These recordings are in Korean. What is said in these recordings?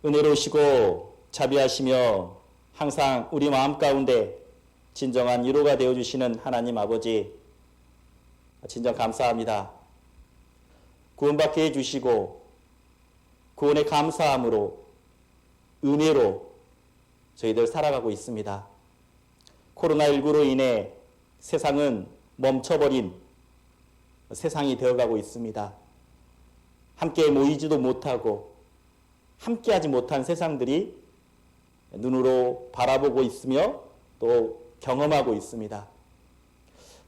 은혜로우시고 자비하시며 항상 우리 마음 가운데 진정한 위로가 되어주시는 하나님 아버지, 진정 감사합니다. 구원받게 해주시고 구원의 감사함으로 은혜로 저희들 살아가고 있습니다. 코로나19로 인해 세상은 멈춰버린 세상이 되어가고 있습니다. 함께 모이지도 못하고 함께하지 못한 세상들이 눈으로 바라보고 있으며 또 경험하고 있습니다.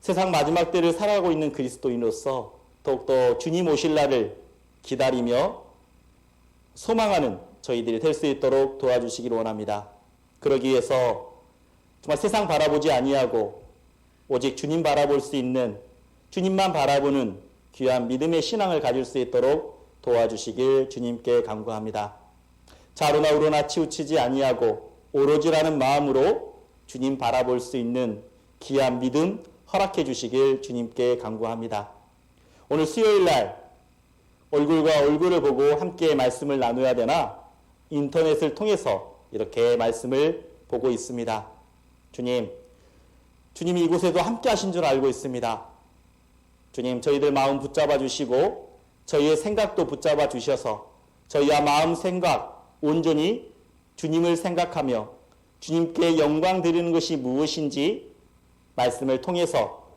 세상 마지막 때를 살아가고 있는 그리스도인으로서 더욱더 주님 오실 날을 기다리며 소망하는 저희들이 될 수 있도록 도와주시기를 원합니다. 그러기 위해서 정말 세상 바라보지 아니하고 오직 주님 바라볼 수 있는, 주님만 바라보는 귀한 믿음의 신앙을 가질 수 있도록 도와주시길 주님께 간구합니다. 좌로나 우로나 치우치지 아니하고 오로지라는 마음으로 주님 바라볼 수 있는 귀한 믿음 허락해 주시길 주님께 간구합니다. 오늘 수요일 날 얼굴과 얼굴을 보고 함께 말씀을 나눠야 되나 인터넷을 통해서 이렇게 말씀을 보고 있습니다. 주님이 이곳에도 함께 하신 줄 알고 있습니다. 주님, 저희들 마음 붙잡아 주시고 저희의 생각도 붙잡아 주셔서 저희와 마음 생각 온전히 주님을 생각하며 주님께 영광 드리는 것이 무엇인지 말씀을 통해서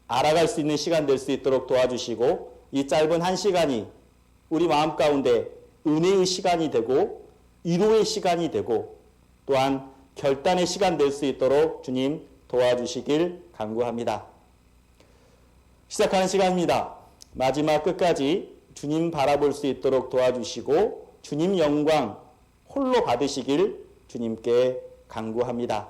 알아갈 수 있는 시간 될 수 있도록 도와주시고 이 짧은 한 시간이 우리 마음 가운데 은혜의 시간이 되고 위로의 시간이 되고 또한 결단의 시간 될 수 있도록 주님 도와주시길 간구합니다. 시작하는 시간입니다. 마지막 끝까지 주님 바라볼 수 있도록 도와주시고 주님 영광 홀로 받으시길 주님께 간구합니다.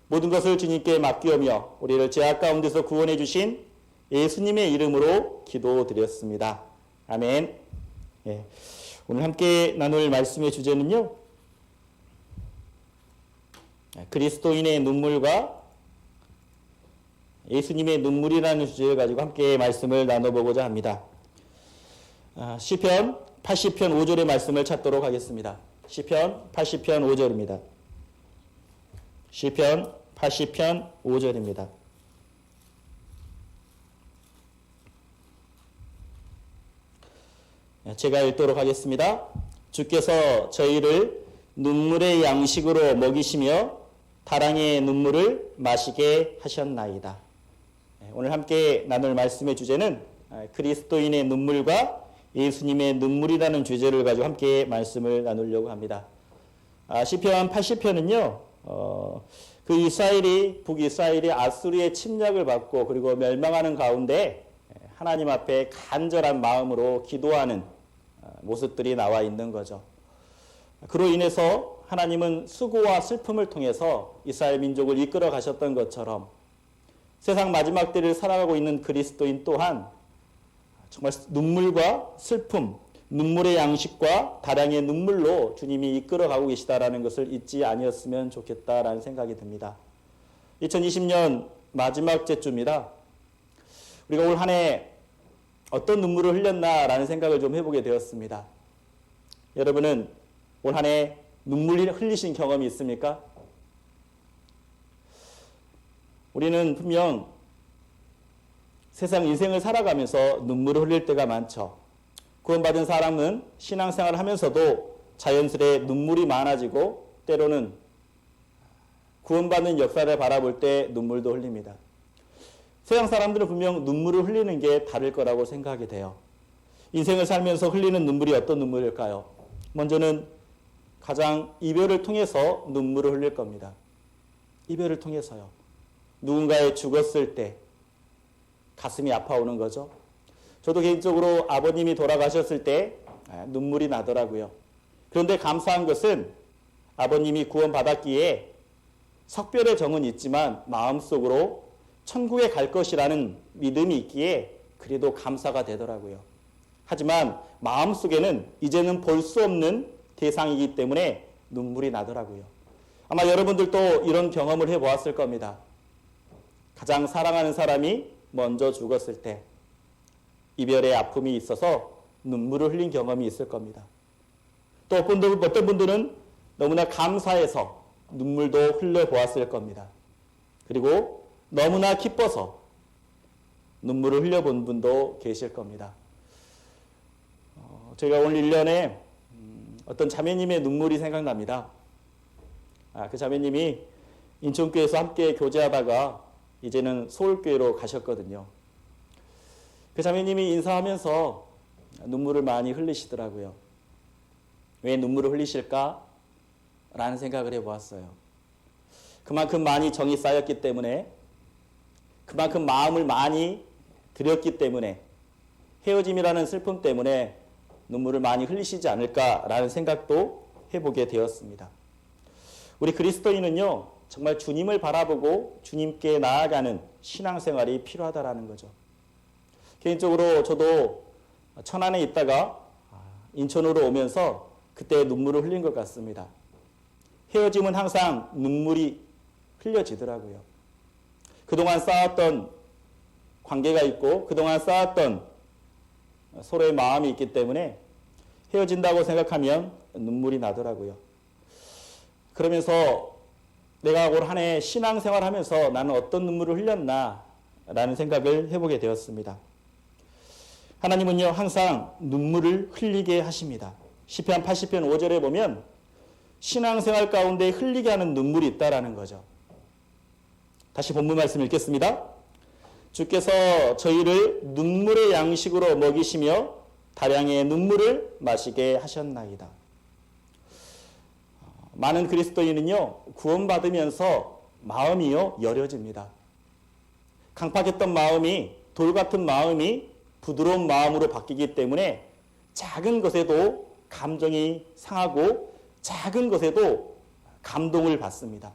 모든 것을 주님께 맡기오며 우리를 죄악 가운데서 구원해 주신 예수님의 이름으로 기도드렸습니다. 아멘. 예. 오늘 함께 나눌 말씀의 주제는요, 그리스도인의 눈물과 예수님의 눈물이라는 주제를 가지고 함께 말씀을 나눠보고자 합니다. 시편 80편 5절의 말씀을 찾도록 하겠습니다. 시편 80편 5절입니다. 시편 80편 5절입니다. 제가 읽도록 하겠습니다. 주께서 저희를 눈물의 양식으로 먹이시며 다랑의 눈물을 마시게 하셨나이다. 오늘 함께 나눌 말씀의 주제는 그리스도인의 눈물과 예수님의 눈물이라는 주제를 가지고 함께 말씀을 나누려고 합니다. 시편 80편은요, 그 북이스라엘이 아수르의 침략을 받고 그리고 멸망하는 가운데 하나님 앞에 간절한 마음으로 기도하는 모습들이 나와 있는 거죠. 그로 인해서 하나님은 수고와 슬픔을 통해서 이스라엘 민족을 이끌어 가셨던 것처럼 세상 마지막 때를 살아가고 있는 그리스도인 또한 정말 눈물과 슬픔, 눈물의 양식과 다량의 눈물로 주님이 이끌어 가고 계시다라는 것을 잊지 아니었으면 좋겠다라는 생각이 듭니다. 2020년 마지막 주입니다. 우리가 올 한 해 어떤 눈물을 흘렸나라는 생각을 좀 해보게 되었습니다. 여러분은 올 한 해 눈물 흘리신 경험이 있습니까? 우리는 분명 세상 인생을 살아가면서 눈물을 흘릴 때가 많죠. 구원받은 사람은 신앙생활을 하면서도 자연스레 눈물이 많아지고 때로는 구원받는 역사를 바라볼 때 눈물도 흘립니다. 세상 사람들은 분명 눈물을 흘리는 게 다를 거라고 생각이 돼요. 인생을 살면서 흘리는 눈물이 어떤 눈물일까요? 먼저는 가장 이별을 통해서 눈물을 흘릴 겁니다. 이별을 통해서요. 누군가의 죽었을 때 가슴이 아파오는 거죠. 저도 개인적으로 아버님이 돌아가셨을 때 눈물이 나더라고요. 그런데 감사한 것은 아버님이 구원받았기에 석별의 정은 있지만 마음속으로 천국에 갈 것이라는 믿음이 있기에 그래도 감사가 되더라고요. 하지만 마음속에는 이제는 볼 수 없는 대상이기 때문에 눈물이 나더라고요. 아마 여러분들도 이런 경험을 해보았을 겁니다. 가장 사랑하는 사람이 먼저 죽었을 때 이별의 아픔이 있어서 눈물을 흘린 경험이 있을 겁니다. 또 어떤 분들은 너무나 감사해서 눈물도 흘려보았을 겁니다. 그리고 너무나 기뻐서 눈물을 흘려본 분도 계실 겁니다. 제가 오늘 1년에 어떤 자매님의 눈물이 생각납니다. 그 자매님이 인천교회에서 함께 교제하다가 이제는 서울교회로 가셨거든요. 그 자매님이 인사하면서 눈물을 많이 흘리시더라고요. 왜 눈물을 흘리실까? 라는 생각을 해보았어요. 그만큼 많이 정이 쌓였기 때문에, 그만큼 마음을 많이 들였기 때문에, 헤어짐이라는 슬픔 때문에 눈물을 많이 흘리시지 않을까라는 생각도 해보게 되었습니다. 우리 그리스도인은요, 정말 주님을 바라보고 주님께 나아가는 신앙생활이 필요하다라는 거죠. 개인적으로 저도 천안에 있다가 인천으로 오면서 그때 눈물을 흘린 것 같습니다. 헤어짐은 항상 눈물이 흘려지더라고요. 그동안 쌓았던 관계가 있고 그동안 쌓았던 서로의 마음이 있기 때문에 헤어진다고 생각하면 눈물이 나더라고요. 그러면서 내가 올 한 해 신앙생활 하면서 나는 어떤 눈물을 흘렸나 라는 생각을 해보게 되었습니다. 하나님은요, 항상 눈물을 흘리게 하십니다. 시편 80편 5절에 보면 신앙생활 가운데 흘리게 하는 눈물이 있다라는 거죠. 다시 본문 말씀 읽겠습니다. 주께서 저희를 눈물의 양식으로 먹이시며 다량의 눈물을 마시게 하셨나이다. 많은 그리스도인은요, 구원받으면서 마음이요, 여려집니다. 강팍했던 마음이, 돌 같은 마음이 부드러운 마음으로 바뀌기 때문에 작은 것에도 감정이 상하고 작은 것에도 감동을 받습니다.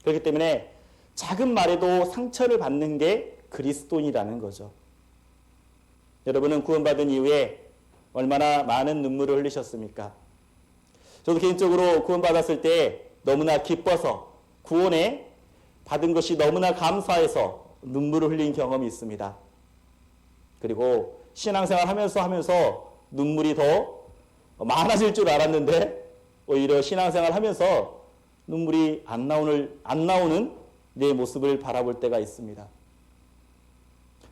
그렇기 때문에 작은 말에도 상처를 받는 게 그리스도인이라는 거죠. 여러분은 구원받은 이후에 얼마나 많은 눈물을 흘리셨습니까? 저도 개인적으로 구원받았을 때 너무나 기뻐서 구원에 받은 것이 너무나 감사해서 눈물을 흘린 경험이 있습니다. 그리고 신앙생활 하면서 눈물이 더 많아질 줄 알았는데 오히려 신앙생활 하면서 눈물이 안 나오는 내 모습을 바라볼 때가 있습니다.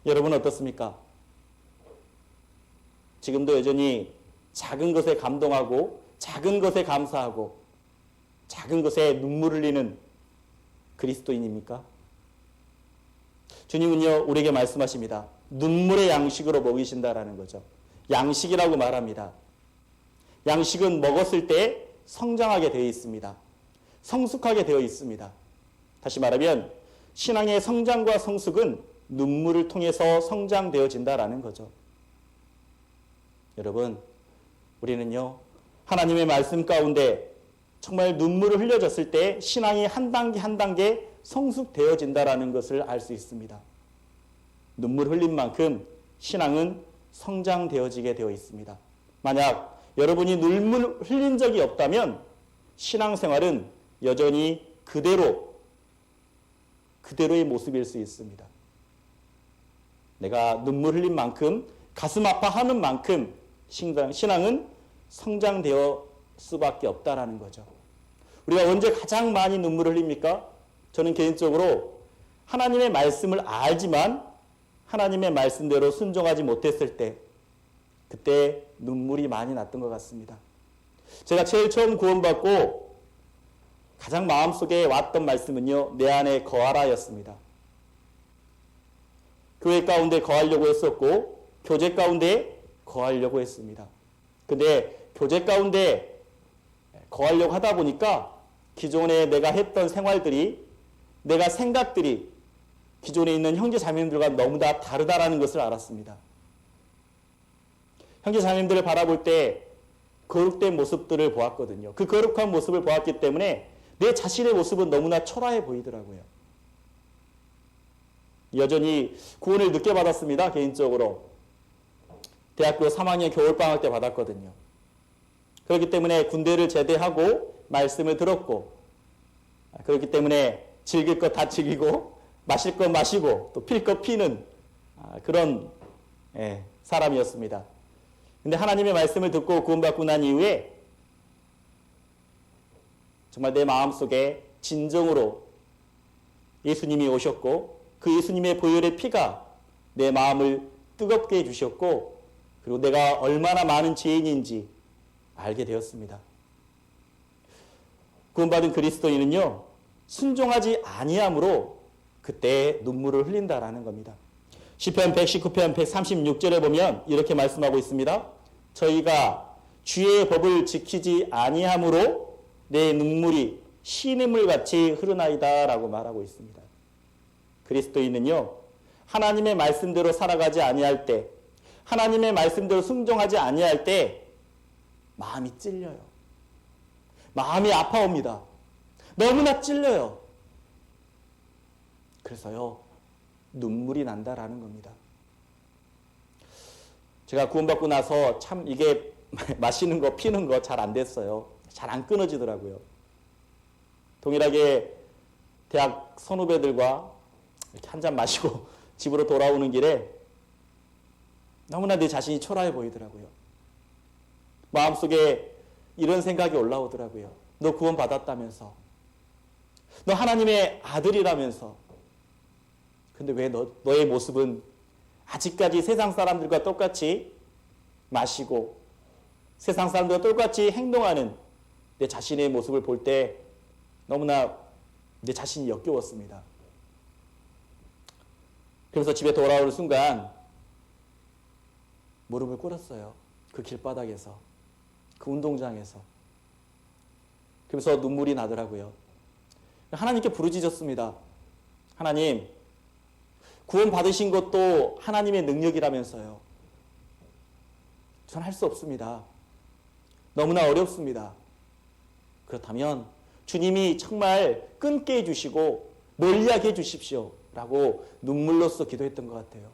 여러분 어떻습니까? 지금도 여전히 작은 것에 감동하고 작은 것에 감사하고 작은 것에 눈물 흘리는 그리스도인입니까? 주님은요, 우리에게 말씀하십니다. 눈물의 양식으로 먹이신다라는 거죠. 양식이라고 말합니다. 양식은 먹었을 때 성장하게 되어 있습니다. 성숙하게 되어 있습니다. 다시 말하면 신앙의 성장과 성숙은 눈물을 통해서 성장되어진다라는 거죠. 여러분, 우리는요, 하나님의 말씀 가운데 정말 눈물을 흘려졌을 때 신앙이 한 단계 한 단계 성숙되어진다라는 것을 알 수 있습니다. 눈물 흘린 만큼 신앙은 성장되어지게 되어 있습니다. 만약 여러분이 눈물 흘린 적이 없다면 신앙생활은 여전히 그대로의 모습일 수 있습니다. 내가 눈물 흘린 만큼, 가슴 아파하는 만큼 신앙은 성장되어 수밖에 없다라는 거죠. 우리가 언제 가장 많이 눈물을 흘립니까? 저는 개인적으로 하나님의 말씀을 알지만 하나님의 말씀대로 순종하지 못했을 때, 그때 눈물이 많이 났던 것 같습니다. 제가 제일 처음 구원받고 가장 마음속에 왔던 말씀은요, 내 안에 거하라였습니다. 교회 가운데 거하려고 했었고 교제 가운데 거하려고 했습니다. 근데 교제 가운데 거하려고 하다 보니까 기존에 내가 했던 생활들이, 내가 생각들이 기존에 있는 형제 자매님들과 너무 다 다르다라는 것을 알았습니다. 형제 자매님들을 바라볼 때 거룩된 모습들을 보았거든요. 그 거룩한 모습을 보았기 때문에 내 자신의 모습은 너무나 초라해 보이더라고요. 여전히 구원을 늦게 받았습니다. 개인적으로 대학교 3학년 겨울방학 때 받았거든요. 그렇기 때문에 군대를 제대하고 말씀을 들었고, 그렇기 때문에 즐길 것 다 즐기고 마실 것 마시고 또 필 것 피는 그런 사람이었습니다. 근데 하나님의 말씀을 듣고 구원받고 난 이후에 정말 내 마음속에 진정으로 예수님이 오셨고 그 예수님의 보혈의 피가 내 마음을 뜨겁게 해주셨고 그리고 내가 얼마나 많은 죄인인지 알게 되었습니다. 구원받은 그리스도인은요, 순종하지 아니함으로 그때 눈물을 흘린다라는 겁니다. 시편 119편 136절에 보면 이렇게 말씀하고 있습니다. 저희가 주의 법을 지키지 아니함으로 내 눈물이 시냇물같이 흐르나이다 라고 말하고 있습니다. 그리스도인은요, 하나님의 말씀대로 살아가지 아니할 때, 하나님의 말씀대로 순종하지 아니할 때 마음이 찔려요. 마음이 아파옵니다. 너무나 찔려요. 그래서요, 눈물이 난다라는 겁니다. 제가 구원받고 나서 참 이게 마시는 거, 피는 거 잘 안 됐어요. 잘 안 끊어지더라고요. 동일하게 대학 선후배들과 이렇게 한 잔 마시고 집으로 돌아오는 길에 너무나 내 자신이 초라해 보이더라고요. 마음속에 이런 생각이 올라오더라고요. 너 구원 받았다면서. 너 하나님의 아들이라면서. 근데 왜 너의 모습은 아직까지 세상 사람들과 똑같이 마시고 세상 사람들과 똑같이 행동하는 내 자신의 모습을 볼 때 너무나 내 자신이 역겨웠습니다. 그래서 집에 돌아오는 순간 무릎을 꿇었어요. 그 길바닥에서, 그 운동장에서. 그래서 눈물이 나더라고요. 하나님께 부르짖었습니다. 하나님, 구원 받으신 것도 하나님의 능력이라면서요. 전 할 수 없습니다. 너무나 어렵습니다. 그렇다면 주님이 정말 끊게 해주시고 멀리하게 해주십시오 라고 눈물로써 기도했던 것 같아요.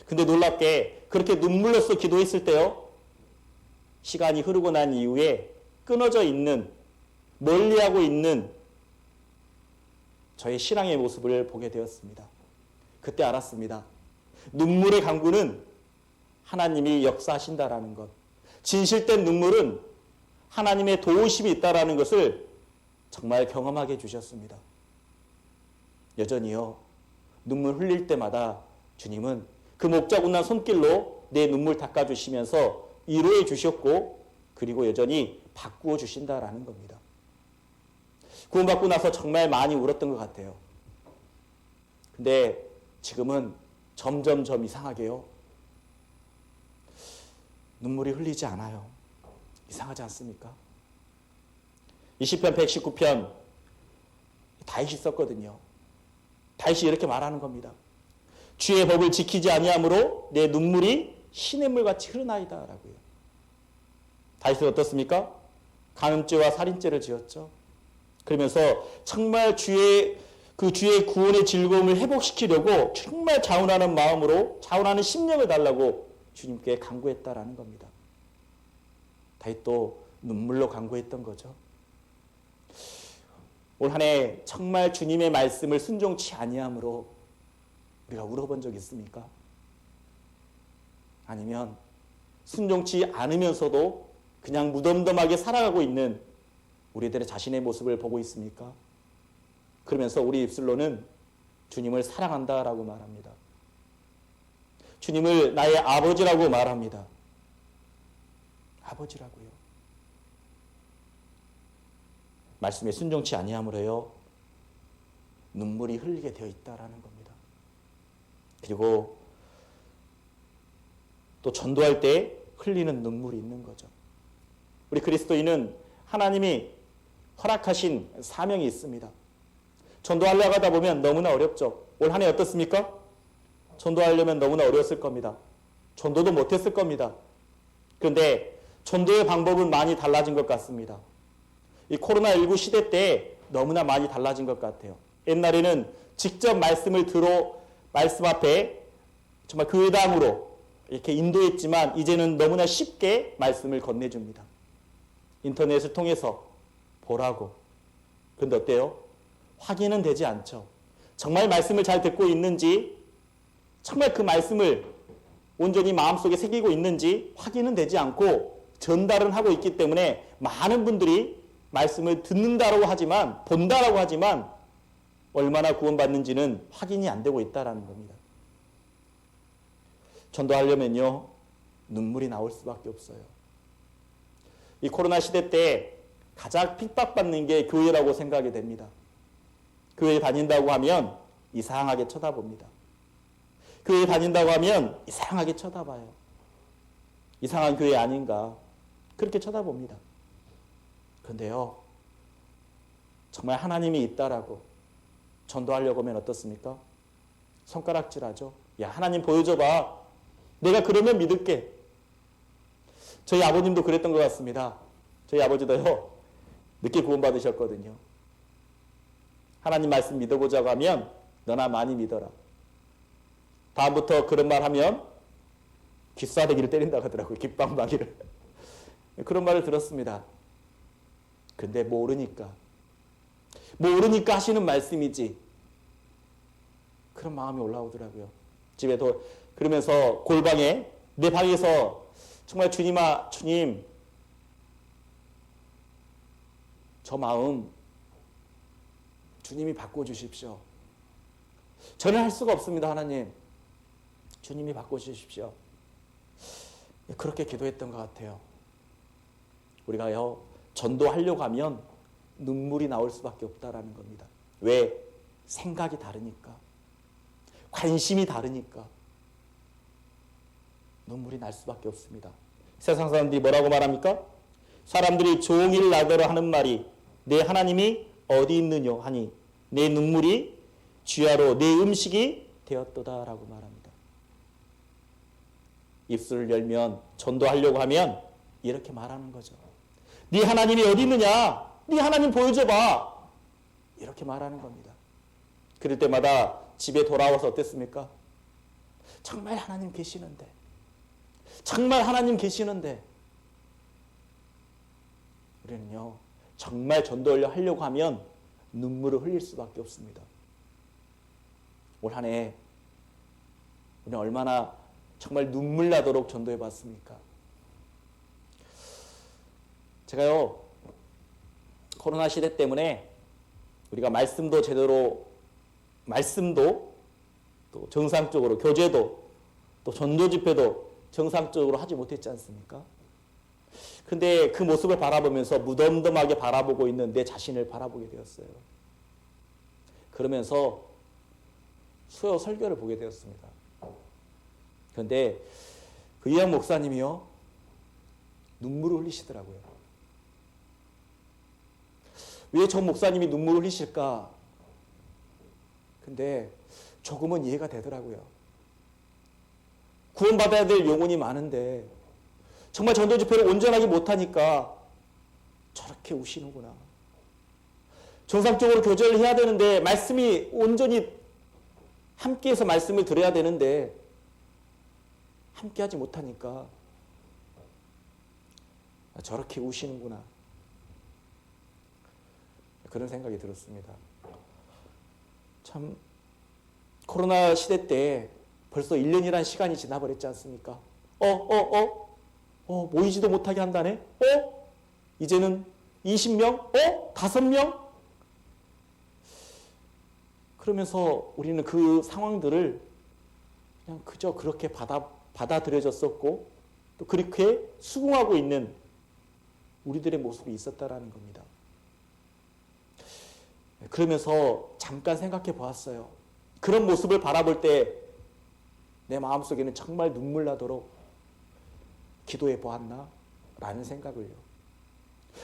근데 놀랍게 그렇게 눈물로써 기도했을 때요, 시간이 흐르고 난 이후에 끊어져 있는, 멀리하고 있는 저의 신앙의 모습을 보게 되었습니다. 그때 알았습니다. 눈물의 강구는 하나님이 역사하신다라는 것, 진실된 눈물은 하나님의 도우심이 있다라는 것을 정말 경험하게 해주셨습니다. 여전히요, 눈물 흘릴 때마다 주님은 그 목자국난 손길로 내 눈물 닦아주시면서 위로해 주셨고 그리고 여전히 바꾸어 주신다라는 겁니다. 구원받고 나서 정말 많이 울었던 것 같아요. 근데 지금은 점점점 이상하게요, 눈물이 흘리지 않아요. 이상하지 않습니까? 이 시편 119편 다윗이 썼거든요. 다윗이 이렇게 말하는 겁니다. 주의 법을 지키지 아니함으로 내 눈물이 시냇물같이 흐르나이다 라고요. 다윗은 어떻습니까? 간음죄와 살인죄를 지었죠. 그러면서 정말 주의 구원의 즐거움을 회복시키려고 정말 자원하는 마음으로, 자원하는 심령을 달라고 주님께 간구했다라는 겁니다. 다윗도 눈물로 간구했던 거죠. 올 한 해 정말 주님의 말씀을 순종치 아니함으로 우리가 울어본 적 있습니까? 아니면 순종치 않으면서도 그냥 무덤덤하게 살아가고 있는 우리들의 자신의 모습을 보고 있습니까? 그러면서 우리 입술로는 주님을 사랑한다라고 말합니다. 주님을 나의 아버지라고 말합니다. 아버지라고요. 말씀에 순종치 아니함으로요, 눈물이 흘리게 되어 있다라는 겁니다. 그리고 또 전도할 때 흘리는 눈물이 있는 거죠. 우리 그리스도인은 하나님이 허락하신 사명이 있습니다. 전도하려고 하다 보면 너무나 어렵죠. 올 한 해 어떻습니까? 전도하려면 너무나 어려웠을 겁니다. 전도도 못했을 겁니다. 그런데 전도의 방법은 많이 달라진 것 같습니다. 이 코로나19 시대 때 너무나 많이 달라진 것 같아요. 옛날에는 직접 말씀을 말씀 앞에 정말 교회당으로 이렇게 인도했지만 이제는 너무나 쉽게 말씀을 건네줍니다. 인터넷을 통해서 보라고. 그런데 어때요? 확인은 되지 않죠. 정말 말씀을 잘 듣고 있는지, 정말 그 말씀을 온전히 마음속에 새기고 있는지 확인은 되지 않고 전달은 하고 있기 때문에 많은 분들이 말씀을 듣는다라고 하지만, 본다라고 하지만 얼마나 구원받는지는 확인이 안 되고 있다라는 겁니다. 전도하려면요, 눈물이 나올 수밖에 없어요. 이 코로나 시대 때 가장 핍박받는 게 교회라고 생각이 됩니다. 교회 다닌다고 하면 이상하게 쳐다봅니다. 교회 다닌다고 하면 이상하게 쳐다봐요. 이상한 교회 아닌가 그렇게 쳐다봅니다. 그런데요, 정말 하나님이 있다라고 전도하려고 하면 어떻습니까? 손가락질하죠. 야, 하나님 보여줘봐. 내가 그러면 믿을게. 저희 아버님도 그랬던 것 같습니다. 저희 아버지도요, 늦게 구원받으셨거든요. 하나님 말씀 믿어보자고 하면 너나 많이 믿어라. 다음부터 그런 말 하면 귀싸대기를 때린다고 하더라고요. 깃방망이를. 그런 말을 들었습니다. 근데 모르니까 하시는 말씀이지. 그런 마음이 올라오더라고요. 집에도 그러면서 골방에 내 방에서 정말 주님아, 주님 저 마음 주님이 바꿔주십시오. 저는 할 수가 없습니다. 하나님 주님이 바꿔주십시오. 그렇게 기도했던 것 같아요. 우리가요, 전도하려고 하면 눈물이 나올 수밖에 없다라는 겁니다. 왜? 생각이 다르니까. 관심이 다르니까. 눈물이 날 수밖에 없습니다. 세상 사람들이 뭐라고 말합니까? 사람들이 종일 나더러 하는 말이 내 하나님이 어디 있느냐 하니 내 눈물이 주야로 내 음식이 되었도다라고 말합니다. 입술을 열면 전도하려고 하면 이렇게 말하는 거죠. 네 하나님이 어디 있느냐? 네 하나님 보여줘봐. 이렇게 말하는 겁니다. 그럴 때마다 집에 돌아와서 어땠습니까? 정말 하나님 계시는데, 정말 하나님 계시는데 우리는요, 정말 전도를 하려고 하면 눈물을 흘릴 수밖에 없습니다. 올 한 해 우리는 얼마나 정말 눈물 나도록 전도해 봤습니까? 제가요, 코로나 시대 때문에 우리가 말씀도 또 정상적으로, 교제도 또 전도 집회도 정상적으로 하지 못했지 않습니까? 근데 그 모습을 바라보면서 무덤덤하게 바라보고 있는 내 자신을 바라보게 되었어요. 그러면서 수요 설교를 보게 되었습니다. 그런데 그 이한 목사님이요, 눈물을 흘리시더라고요. 왜 저 목사님이 눈물을 흘리실까? 근데 조금은 이해가 되더라고요. 구원받아야 될 영혼이 많은데 정말 전도 집회를 온전하게 못하니까 저렇게 우시는구나. 정상적으로 교제를 해야 되는데, 말씀이 온전히 함께해서 말씀을 들어야 되는데 함께하지 못하니까 저렇게 우시는구나. 그런 생각이 들었습니다. 참, 코로나 시대 때 벌써 1년이라는 시간이 지나버렸지 않습니까? 모이지도 못하게 한다네? 이제는 20명? 5명? 그러면서 우리는 그 상황들을 그냥 그저 그렇게 받아들여졌었고, 또 그렇게 수긍하고 있는 우리들의 모습이 있었다라는 겁니다. 그러면서 잠깐 생각해 보았어요. 그런 모습을 바라볼 때 내 마음속에는 정말 눈물 나도록 기도해 보았나? 라는 생각을요.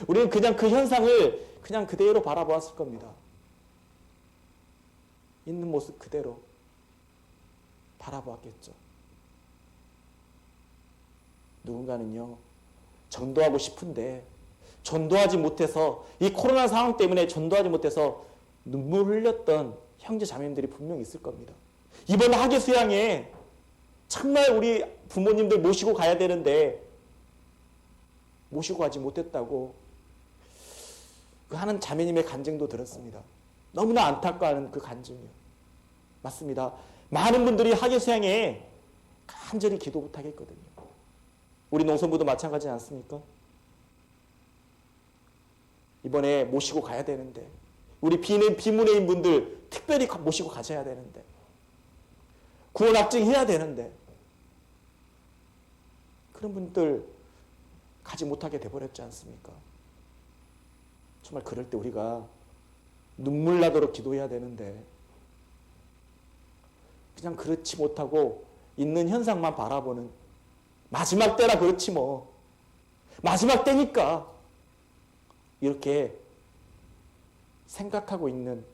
우리는 그냥 그 현상을 그냥 그대로 바라보았을 겁니다. 있는 모습 그대로 바라보았겠죠. 누군가는요, 전도하고 싶은데 전도하지 못해서, 이 코로나 상황 때문에 전도하지 못해서 눈물 흘렸던 형제 자매님들이 분명히 있을 겁니다. 이번 학예 수양에 정말 우리 부모님들 모시고 가야 되는데 모시고 가지 못했다고 그 하는 자매님의 간증도 들었습니다. 너무나 안타까워하는 그 간증이요. 맞습니다. 많은 분들이 학예 수양에 간절히 기도 못하겠거든요. 우리 농성부도 마찬가지지 않습니까? 이번에 모시고 가야 되는데, 우리 비문회인 분들 특별히 모시고 가셔야 되는데, 구원 확증해야 되는데, 그런 분들 가지 못하게 돼버렸지 않습니까? 정말 그럴 때 우리가 눈물 나도록 기도해야 되는데, 그냥 그렇지 못하고 있는 현상만 바라보는, 마지막 때라 그렇지 뭐, 마지막 때니까 이렇게 생각하고 있는,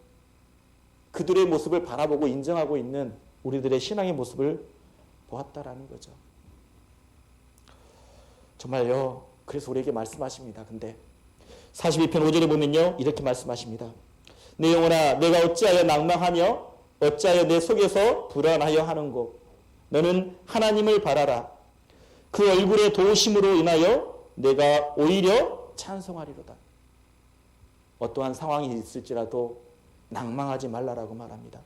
그들의 모습을 바라보고 인정하고 있는 우리들의 신앙의 모습을 보았다라는 거죠. 정말요, 그래서 우리에게 말씀하십니다. 근데 42편 5절에 보면요, 이렇게 말씀하십니다. 내 영혼아, 내가 어찌하여 낭망하며 어찌하여 내 속에서 불안하여 하는고. 너는 하나님을 바라라. 그 얼굴의 도우심으로 인하여 내가 오히려 찬송하리로다. 어떠한 상황이 있을지라도 낭망하지 말라라고 말합니다.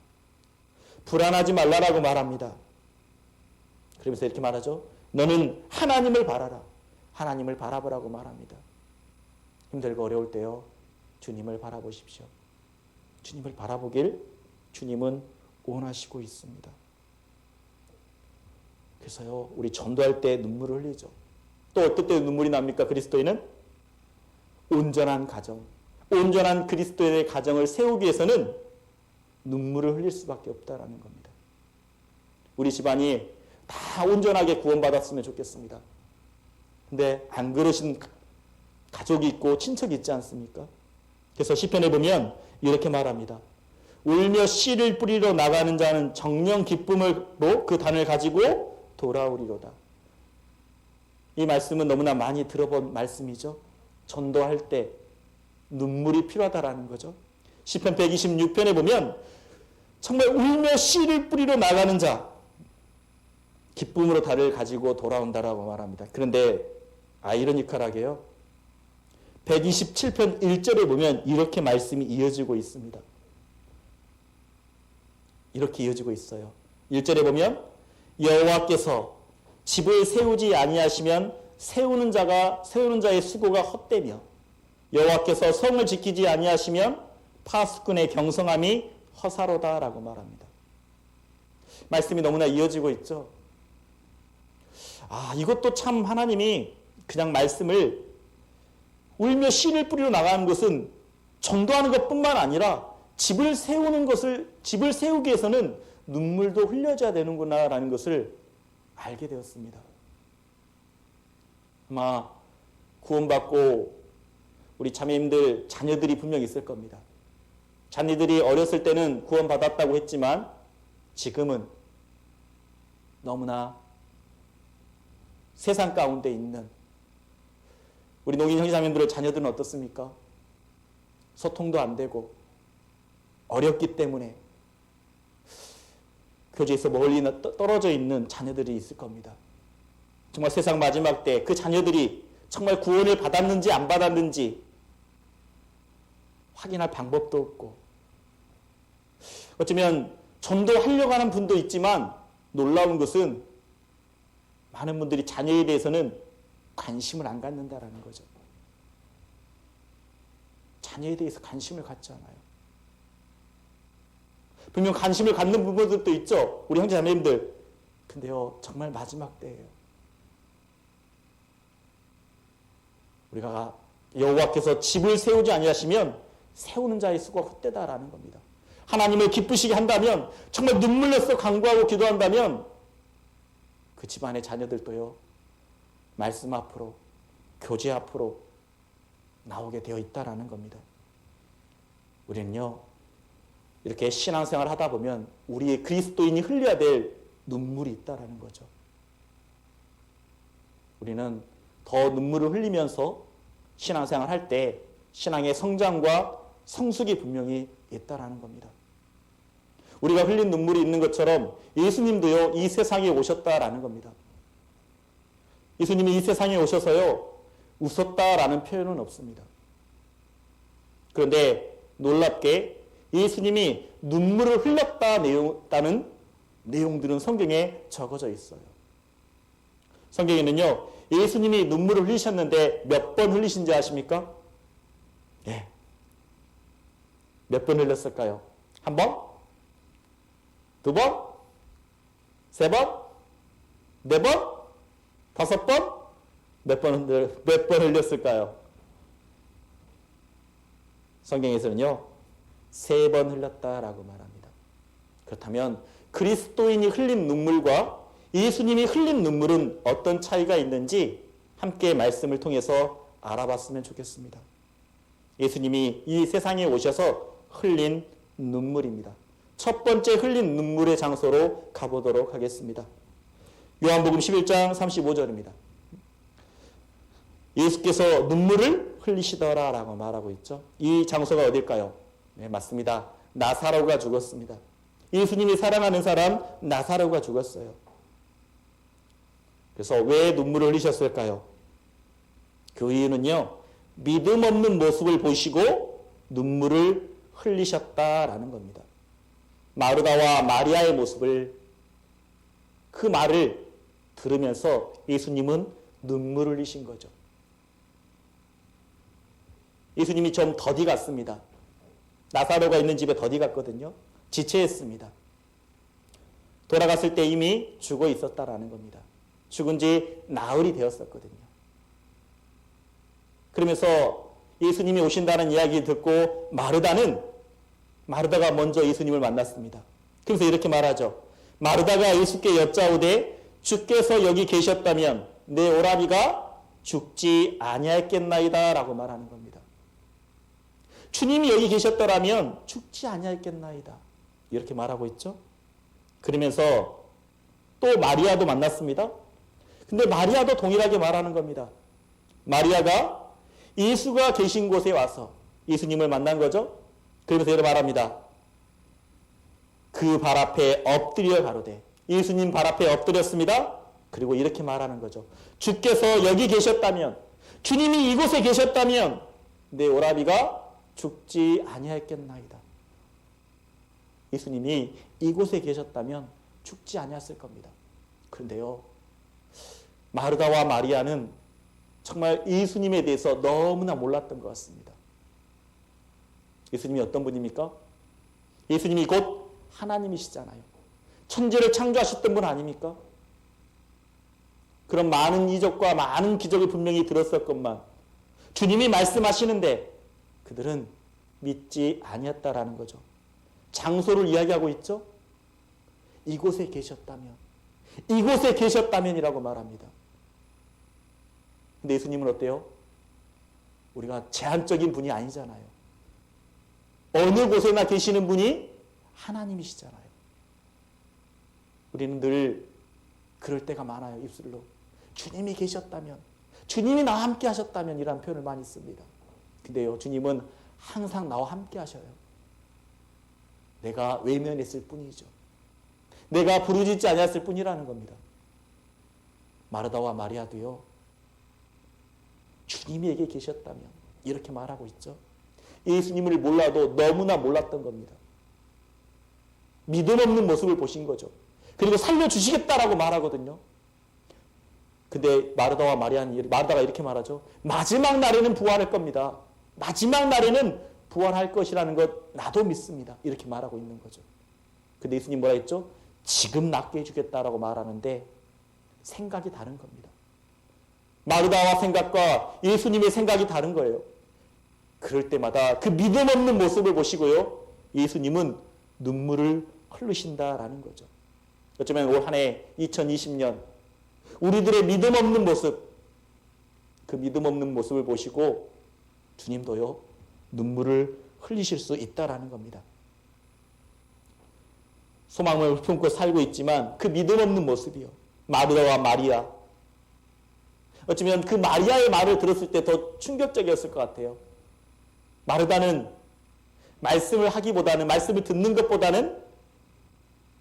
불안하지 말라라고 말합니다. 그러면서 이렇게 말하죠. 너는 하나님을 바라라. 하나님을 바라보라고 말합니다. 힘들고 어려울 때요, 주님을 바라보십시오. 주님을 바라보길 주님은 원하시고 있습니다. 그래서요, 우리 전도할 때 눈물을 흘리죠. 또 어떨 때 눈물이 납니까? 그리스도인은 온전한 가정, 온전한 그리스도의 가정을 세우기 위해서는 눈물을 흘릴 수밖에 없다라는 겁니다. 우리 집안이 다 온전하게 구원받았으면 좋겠습니다. 근데 안 그러신 가족이 있고 친척이 있지 않습니까? 그래서 시편에 보면 이렇게 말합니다. 울며 씨를 뿌리러 나가는 자는 정령 기쁨으로 그 단을 가지고 돌아오리로다. 이 말씀은 너무나 많이 들어본 말씀이죠. 전도할 때 눈물이 필요하다라는 거죠. 시편 126편에 보면 정말 울며 씨를 뿌리러 나가는 자, 기쁨으로 달을 가지고 돌아온다라고 말합니다. 그런데 아이러니컬하게요, 127편 1절에 보면 이렇게 말씀이 이어지고 있습니다. 이렇게 이어지고 있어요. 1절에 보면 여호와께서 집을 세우지 아니하시면 세우는 자의 수고가 헛되며 여호와께서 성을 지키지 아니하시면 파수꾼의 경성함이 허사로다라고 말합니다. 말씀이 너무나 이어지고 있죠. 이것도 참 하나님이 그냥 말씀을 울며 씨를 뿌리러 나가는 것은 전도하는 것뿐만 아니라 집을 세우기 위해서는 눈물도 흘려져야 되는구나라는 것을 알게 되었습니다. 아마 구원받고 우리 자매님들 자녀들이 분명히 있을 겁니다. 자녀들이 어렸을 때는 구원받았다고 했지만 지금은 너무나 세상 가운데 있는 우리 농인 형제자매님들의 자녀들은 어떻습니까? 소통도 안 되고 어렵기 때문에 교제에서 멀리 떨어져 있는 자녀들이 있을 겁니다. 정말 세상 마지막 때 그 자녀들이 정말 구원을 받았는지 안 받았는지 확인할 방법도 없고, 어쩌면 전도하려고 하는 분도 있지만 놀라운 것은 많은 분들이 자녀에 대해서는 관심을 안 갖는다라는 거죠. 자녀에 대해서 관심을 갖지 않아요. 분명 관심을 갖는 부분들도 있죠. 우리 형제 자매님들. 근데요, 정말 마지막 때예요. 우리가 여호와께서 집을 세우지 아니하시면 세우는 자의 수고가 헛되다라는 겁니다. 하나님을 기쁘시게 한다면, 정말 눈물 내서 간구하고 기도한다면 그 집안의 자녀들도요, 말씀 앞으로, 교제 앞으로 나오게 되어 있다라는 겁니다. 우리는요, 이렇게 신앙생활을 하다 보면 우리의 그리스도인이 흘려야 될 눈물이 있다라는 거죠. 우리는 더 눈물을 흘리면서 신앙생활을 할 때 신앙의 성장과 성숙이 분명히 있다라는 겁니다. 우리가 흘린 눈물이 있는 것처럼 예수님도요, 이 세상에 오셨다라는 겁니다. 예수님이 이 세상에 오셔서요, 웃었다라는 표현은 없습니다. 그런데 놀랍게 예수님이 눈물을 흘렸다는 내용들은 성경에 적어져 있어요. 성경에는요, 예수님이 눈물을 흘리셨는데 몇 번 흘리신지 아십니까? 예. 몇 번 흘렸을까요? 한 번? 두 번? 세 번? 네 번? 다섯 번? 몇 번 흘렸을까요? 성경에서는요, 세 번 흘렸다라고 말합니다. 그렇다면 그리스도인이 흘린 눈물과 예수님이 흘린 눈물은 어떤 차이가 있는지 함께 말씀을 통해서 알아봤으면 좋겠습니다. 예수님이 이 세상에 오셔서 흘린 눈물입니다. 첫 번째 흘린 눈물의 장소로 가보도록 하겠습니다. 요한복음 11장 35절입니다. 예수께서 눈물을 흘리시더라라고 말하고 있죠. 이 장소가 어딜까요? 네, 맞습니다. 나사로가 죽었습니다. 예수님이 사랑하는 사람 나사로가 죽었어요. 그래서 왜 눈물을 흘리셨을까요? 그 이유는요, 믿음 없는 모습을 보시고 눈물을 흘리셨다라는 겁니다. 마르다와 마리아의 모습을, 그 말을 들으면서 예수님은 눈물을 흘리신 거죠. 예수님이 좀 더디 갔습니다. 나사로가 있는 집에 더디 갔거든요. 지체했습니다. 돌아갔을 때 이미 죽어 있었다라는 겁니다. 죽은 지 나흘이 되었었거든요. 그러면서 예수님이 오신다는 이야기 듣고 마르다가 먼저 예수님을 만났습니다. 그래서 이렇게 말하죠. 마르다가 예수께 여짜오되 주께서 여기 계셨다면 내 오라비가 죽지 아니하였겠나이다 라고 말하는 겁니다. 주님이 여기 계셨더라면 죽지 아니하였겠나이다. 이렇게 말하고 있죠. 그러면서 또 마리아도 만났습니다. 근데 마리아도 동일하게 말하는 겁니다. 마리아가 예수가 계신 곳에 와서 예수님을 만난 거죠. 그러면서 이렇게 말합니다. 그 발 앞에 엎드려 가로되, 예수님 발 앞에 엎드렸습니다. 그리고 이렇게 말하는 거죠. 주께서 여기 계셨다면, 주님이 이곳에 계셨다면 내 오라비가 죽지 아니하였겠나이다. 예수님이 이곳에 계셨다면 죽지 아니했을 겁니다. 그런데요, 마르다와 마리아는 정말 예수님에 대해서 너무나 몰랐던 것 같습니다. 예수님이 어떤 분입니까? 예수님이 곧 하나님이시잖아요. 천지를 창조하셨던 분 아닙니까? 그런 많은 이적과 많은 기적을 분명히 들었었건만 주님이 말씀하시는데 그들은 믿지 아니었다라는 거죠. 장소를 이야기하고 있죠. 이곳에 계셨다면이라고 말합니다. 근데 예수님은 어때요? 우리가 제한적인 분이 아니잖아요. 어느 곳에나 계시는 분이 하나님이시잖아요. 우리는 늘 그럴 때가 많아요. 입술로 주님이 계셨다면, 주님이 나와 함께 하셨다면 이라는 표현을 많이 씁니다. 근데요, 주님은 항상 나와 함께 하셔요. 내가 외면했을 뿐이죠. 내가 부르짖지 아니했을 뿐이라는 겁니다. 마르다와 마리아도요, 주님이 여기 계셨다면 이렇게 말하고 있죠. 예수님을 몰라도 너무나 몰랐던 겁니다. 믿음 없는 모습을 보신 거죠. 그리고 살려주시겠다라고 말하거든요. 근데 마르다가 이렇게 말하죠. 마지막 날에는 부활할 겁니다. 마지막 날에는 부활할 것이라는 것 나도 믿습니다. 이렇게 말하고 있는 거죠. 근데 예수님 뭐라 했죠? 지금 낫게 해주겠다라고 말하는데 생각이 다른 겁니다. 마르다와 생각과 예수님의 생각이 다른 거예요. 그럴 때마다 그 믿음 없는 모습을 보시고요, 예수님은 눈물을 흘리신다라는 거죠. 어쩌면 올 한 해 2020년 우리들의 믿음 없는 모습, 그 믿음 없는 모습을 보시고 주님도요, 눈물을 흘리실 수 있다라는 겁니다. 소망을 품고 살고 있지만 그 믿음 없는 모습이요, 마르다와 마리아, 어쩌면 그 마리아의 말을 들었을 때 더 충격적이었을 것 같아요. 마르다는 말씀을 하기보다는, 말씀을 듣는 것보다는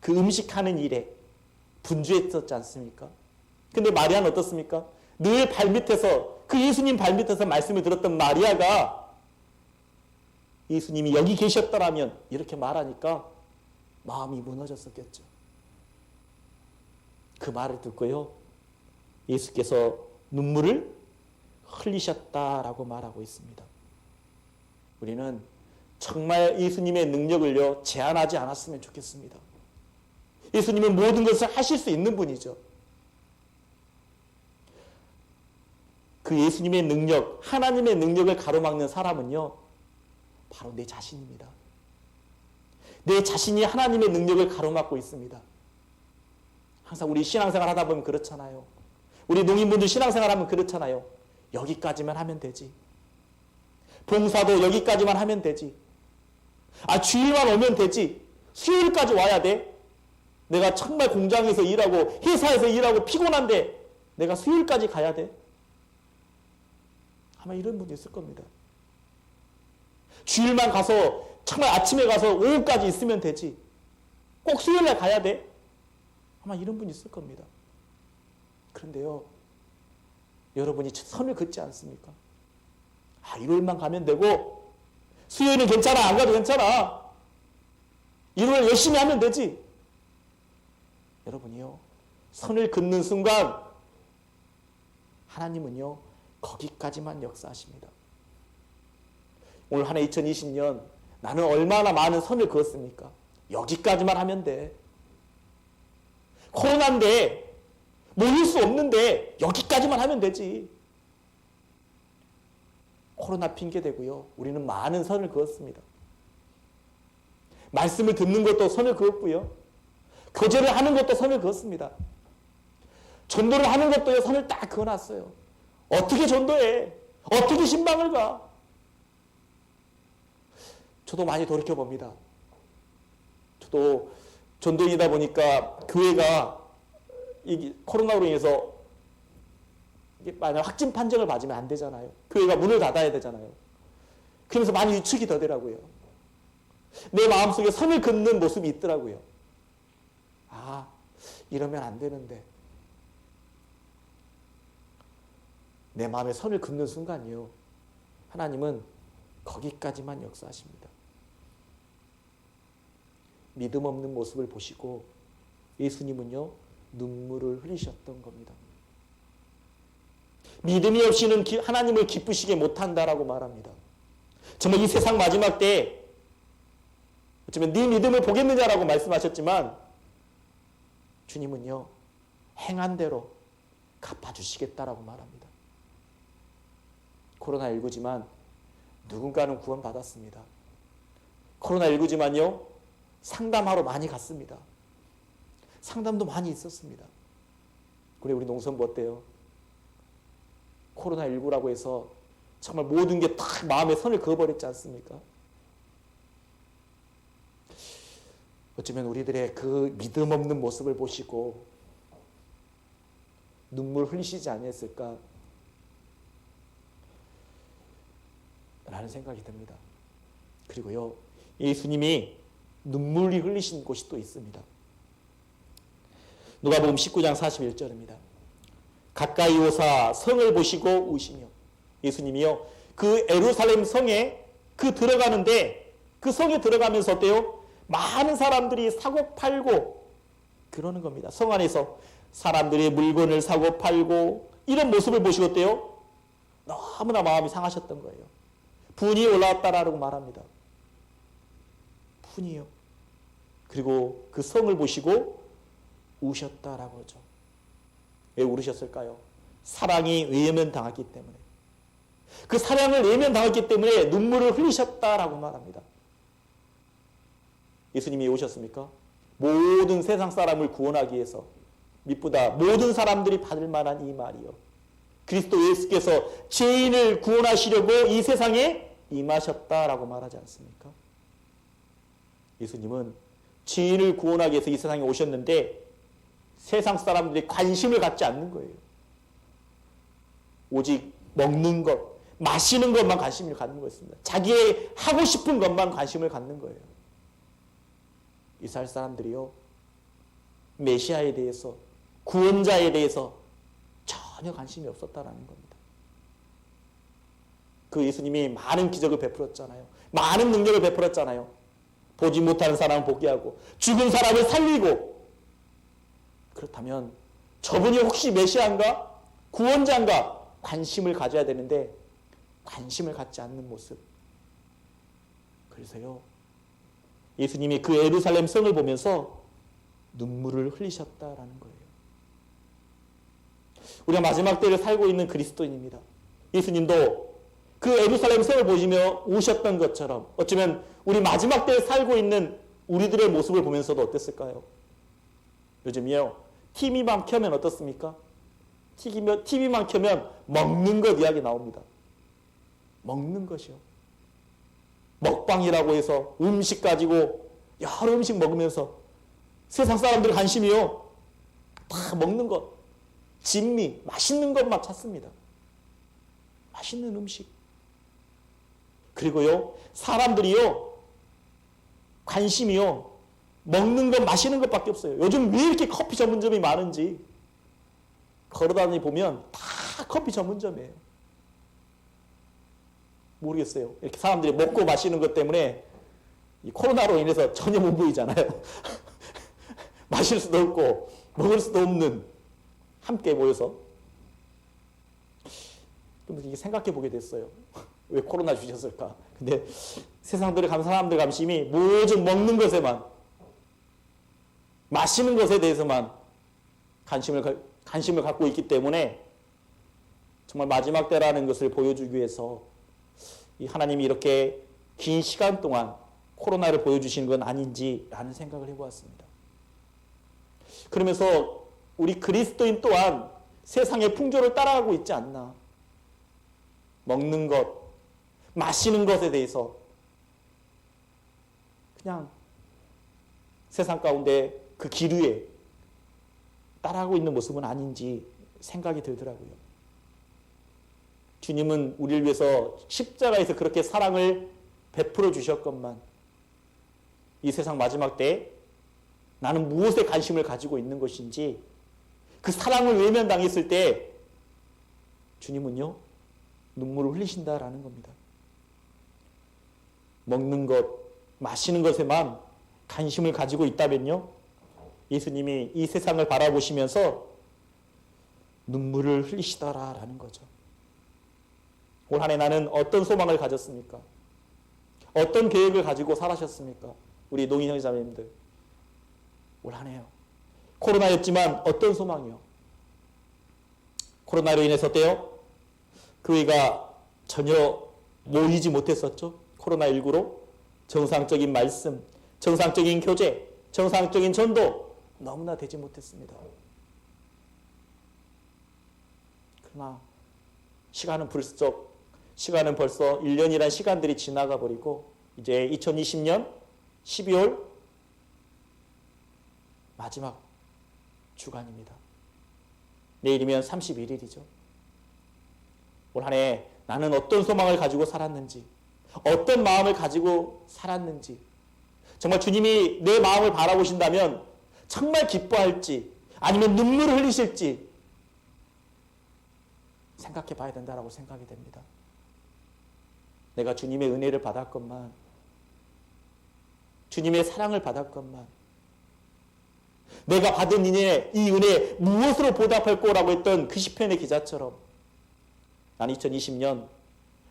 그 음식하는 일에 분주했었지 않습니까? 근데 마리아는 어떻습니까? 늘 발밑에서, 그 예수님 발밑에서 말씀을 들었던 마리아가 예수님이 여기 계셨더라면 이렇게 말하니까 마음이 무너졌었겠죠. 그 말을 듣고요, 예수께서 눈물을 흘리셨다라고 말하고 있습니다. 우리는 정말 예수님의 능력을요 제한하지 않았으면 좋겠습니다. 예수님은 모든 것을 하실 수 있는 분이죠. 그 예수님의 능력, 하나님의 능력을 가로막는 사람은요 바로 내 자신입니다. 내 자신이 하나님의 능력을 가로막고 있습니다. 항상 우리 신앙생활 하다 보면 그렇잖아요. 우리 농인분들 신앙생활 하면 그렇잖아요. 여기까지만 하면 되지. 봉사도 여기까지만 하면 되지. 주일만 오면 되지. 수요일까지 와야 돼. 내가 정말 공장에서 일하고 회사에서 일하고 피곤한데 내가 수요일까지 가야 돼. 아마 이런 분도 있을 겁니다. 주일만 가서 정말 아침에 가서 오후까지 있으면 되지. 꼭 수요일날 가야 돼. 아마 이런 분이 있을 겁니다. 그런데요, 여러분이 선을 긋지 않습니까? 일요일만 가면 되고 수요일은 괜찮아, 안 가도 괜찮아. 일요일 열심히 하면 되지. 여러분이요, 선을 긋는 순간 하나님은요 거기까지만 역사하십니다. 오늘 한 해 2020년 나는 얼마나 많은 선을 그었습니까? 여기까지만 하면 돼. 코로나인데 모일 수 없는데 여기까지만 하면 되지. 코로나 핑계대고요. 우리는 많은 선을 그었습니다. 말씀을 듣는 것도 선을 그었고요. 교제를 하는 것도 선을 그었습니다. 전도를 하는 것도 선을 딱 그어놨어요. 어떻게 전도해? 어떻게 신방을 가? 저도 많이 돌이켜봅니다. 저도 전도인이다 보니까 교회가 코로나로 인해서 만약 확진 판정을 맞으면 안 되잖아요. 교회가 문을 닫아야 되잖아요. 그러면서 많이 위축이 되더라고요. 내 마음속에 선을 긋는 모습이 있더라고요. 이러면 안 되는데. 내 마음에 선을 긋는 순간이요, 하나님은 거기까지만 역사하십니다. 믿음 없는 모습을 보시고 예수님은요 눈물을 흘리셨던 겁니다. 믿음이 없이는 하나님을 기쁘시게 못한다라고 말합니다. 정말 이 세상 마지막 때에 어쩌면 네 믿음을 보겠느냐라고 말씀하셨지만 주님은요 행한 대로 갚아주시겠다라고 말합니다. 코로나19지만 누군가는 구원받았습니다. 코로나19지만요 상담하러 많이 갔습니다. 상담도 많이 있었습니다. 그래 우리 농선부 어때요? 코로나19라고 해서 정말 모든 게 다 마음에 선을 그어버렸지 않습니까? 어쩌면 우리들의 그 믿음 없는 모습을 보시고 눈물 흘리시지 않았을까 라는 생각이 듭니다. 그리고요 예수님이 눈물이 흘리신 곳이 또 있습니다. 누가복음 19장 41절입니다. 가까이 오사 성을 보시고 우시며, 예수님이요 그 예루살렘 성에 들어가는데 그 성에 들어가면서 어때요? 많은 사람들이 사고 팔고 그러는 겁니다. 성 안에서 사람들이 물건을 사고 팔고 이런 모습을 보시고 어때요? 너무나 마음이 상하셨던 거예요. 분이 올라왔다라고 말합니다. 분이요. 그리고 그 성을 보시고 우셨다라고 하죠. 왜 울으셨을까요? 사랑이 외면당했기 때문에. 그 사랑을 외면당했기 때문에 눈물을 흘리셨다라고 말합니다. 예수님이 오셨습니까? 모든 세상 사람을 구원하기 위해서 미쁘다. 모든 사람들이 받을 만한 이 말이요. 그리스도 예수께서 죄인을 구원하시려고 이 세상에 임하셨다라고 말하지 않습니까? 예수님은 죄인을 구원하기 위해서 이 세상에 오셨는데 세상 사람들이 관심을 갖지 않는 거예요. 오직 먹는 것, 마시는 것만 관심을 갖는 거였습니다. 자기의 하고 싶은 것만 관심을 갖는 거예요. 이스라엘 사람들이요, 메시아에 대해서, 구원자에 대해서 전혀 관심이 없었다라는 겁니다. 그 예수님이 많은 기적을 베풀었잖아요. 많은 능력을 베풀었잖아요. 보지 못하는 사람을 보게 하고 죽은 사람을 살리고. 그렇다면 저분이 혹시 메시아인가? 구원자인가? 관심을 가져야 되는데 관심을 갖지 않는 모습. 그래서요, 예수님이 그 예루살렘 성을 보면서 눈물을 흘리셨다라는 거예요. 우리가 마지막 때를 살고 있는 그리스도인입니다. 예수님도 그 예루살렘 성을 보시며 우셨던 것처럼 어쩌면 우리 마지막 때에 살고 있는 우리들의 모습을 보면서도 어땠을까요? 요즘이요, TV만 켜면 어떻습니까? TV만 켜면 먹는 것 이야기 나옵니다. 먹는 것이요. 먹방이라고 해서 음식 가지고 여러 음식 먹으면서 세상 사람들 관심이요, 다 먹는 것, 진미, 맛있는 것만 찾습니다. 맛있는 음식. 그리고요, 사람들이요, 관심이요, 먹는 것, 마시는 것밖에 없어요. 요즘 왜 이렇게 커피 전문점이 많은지 걸어다니 보면 다 커피 전문점이에요. 모르겠어요. 이렇게 사람들이 먹고 마시는 것 때문에 이 코로나로 인해서 전혀 못 보이잖아요. 마실 수도 없고 먹을 수도 없는, 함께 모여서. 좀 이게 생각해 보게 됐어요. 왜 코로나 주셨을까? 근데 세상들에 가면 사람들 관심이 모든 먹는 것에만, 마시는 것에 대해서만 관심을 갖고 있기 때문에 정말 마지막 때라는 것을 보여주기 위해서 이 하나님이 이렇게 긴 시간 동안 코로나를 보여주시는 건 아닌지라는 생각을 해보았습니다. 그러면서 우리 그리스도인 또한 세상의 풍조를 따라가고 있지 않나. 먹는 것, 마시는 것에 대해서 그냥 세상 가운데 그 기류에 따라가고 있는 모습은 아닌지 생각이 들더라고요. 주님은 우리를 위해서 십자가에서 그렇게 사랑을 베풀어 주셨건만 이 세상 마지막 때에 나는 무엇에 관심을 가지고 있는 것인지, 그 사랑을 외면당했을 때 주님은요, 눈물을 흘리신다라는 겁니다. 먹는 것, 마시는 것에만 관심을 가지고 있다면요, 예수님이 이 세상을 바라보시면서 눈물을 흘리시더라라는 거죠. 올 한 해 나는 어떤 소망을 가졌습니까? 어떤 계획을 가지고 살아셨습니까? 우리 농인 형제자매님들, 올 한 해요. 코로나였지만 어떤 소망이요? 코로나로 인해서 어때요? 교회가 전혀 모이지 못했었죠. 코로나19로 정상적인 말씀, 정상적인 교제, 정상적인 전도 너무나 되지 못했습니다. 그러나 시간은 벌써 1년이란 시간들이 지나가 버리고 이제 2020년 12월 마지막 주간입니다. 내일이면 31일이죠. 올 한 해 나는 어떤 소망을 가지고 살았는지, 어떤 마음을 가지고 살았는지, 정말 주님이 내 마음을 바라보신다면 정말 기뻐할지 아니면 눈물을 흘리실지 생각해 봐야 된다고 생각이 됩니다. 내가 주님의 은혜를 받았건만, 주님의 사랑을 받았건만, 내가 받은 이 은혜 무엇으로 보답할 거라고 했던 그 시편의 기자처럼 난 2020년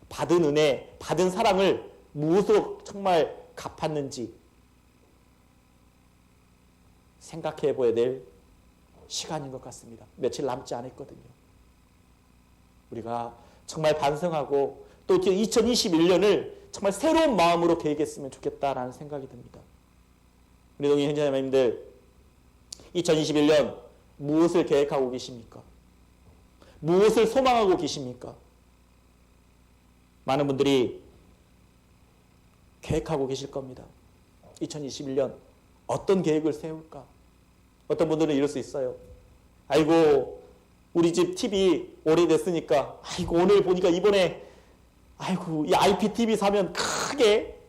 받은 은혜, 받은 사랑을 무엇으로 정말 갚았는지 생각해 보아야 될 시간인 것 같습니다. 며칠 남지 않았거든요. 우리가 정말 반성하고 또 2021년을 정말 새로운 마음으로 계획했으면 좋겠다라는 생각이 듭니다. 우리 동인 형제자매님들, 2021년 무엇을 계획하고 계십니까? 무엇을 소망하고 계십니까? 많은 분들이 계획하고 계실 겁니다. 2021년 어떤 계획을 세울까? 어떤 분들은 이럴 수 있어요. 아이고, 우리 집 TV 오래됐으니까, 아이고, 오늘 보니까 이번에, 아이고, 이 IPTV 사면 크게,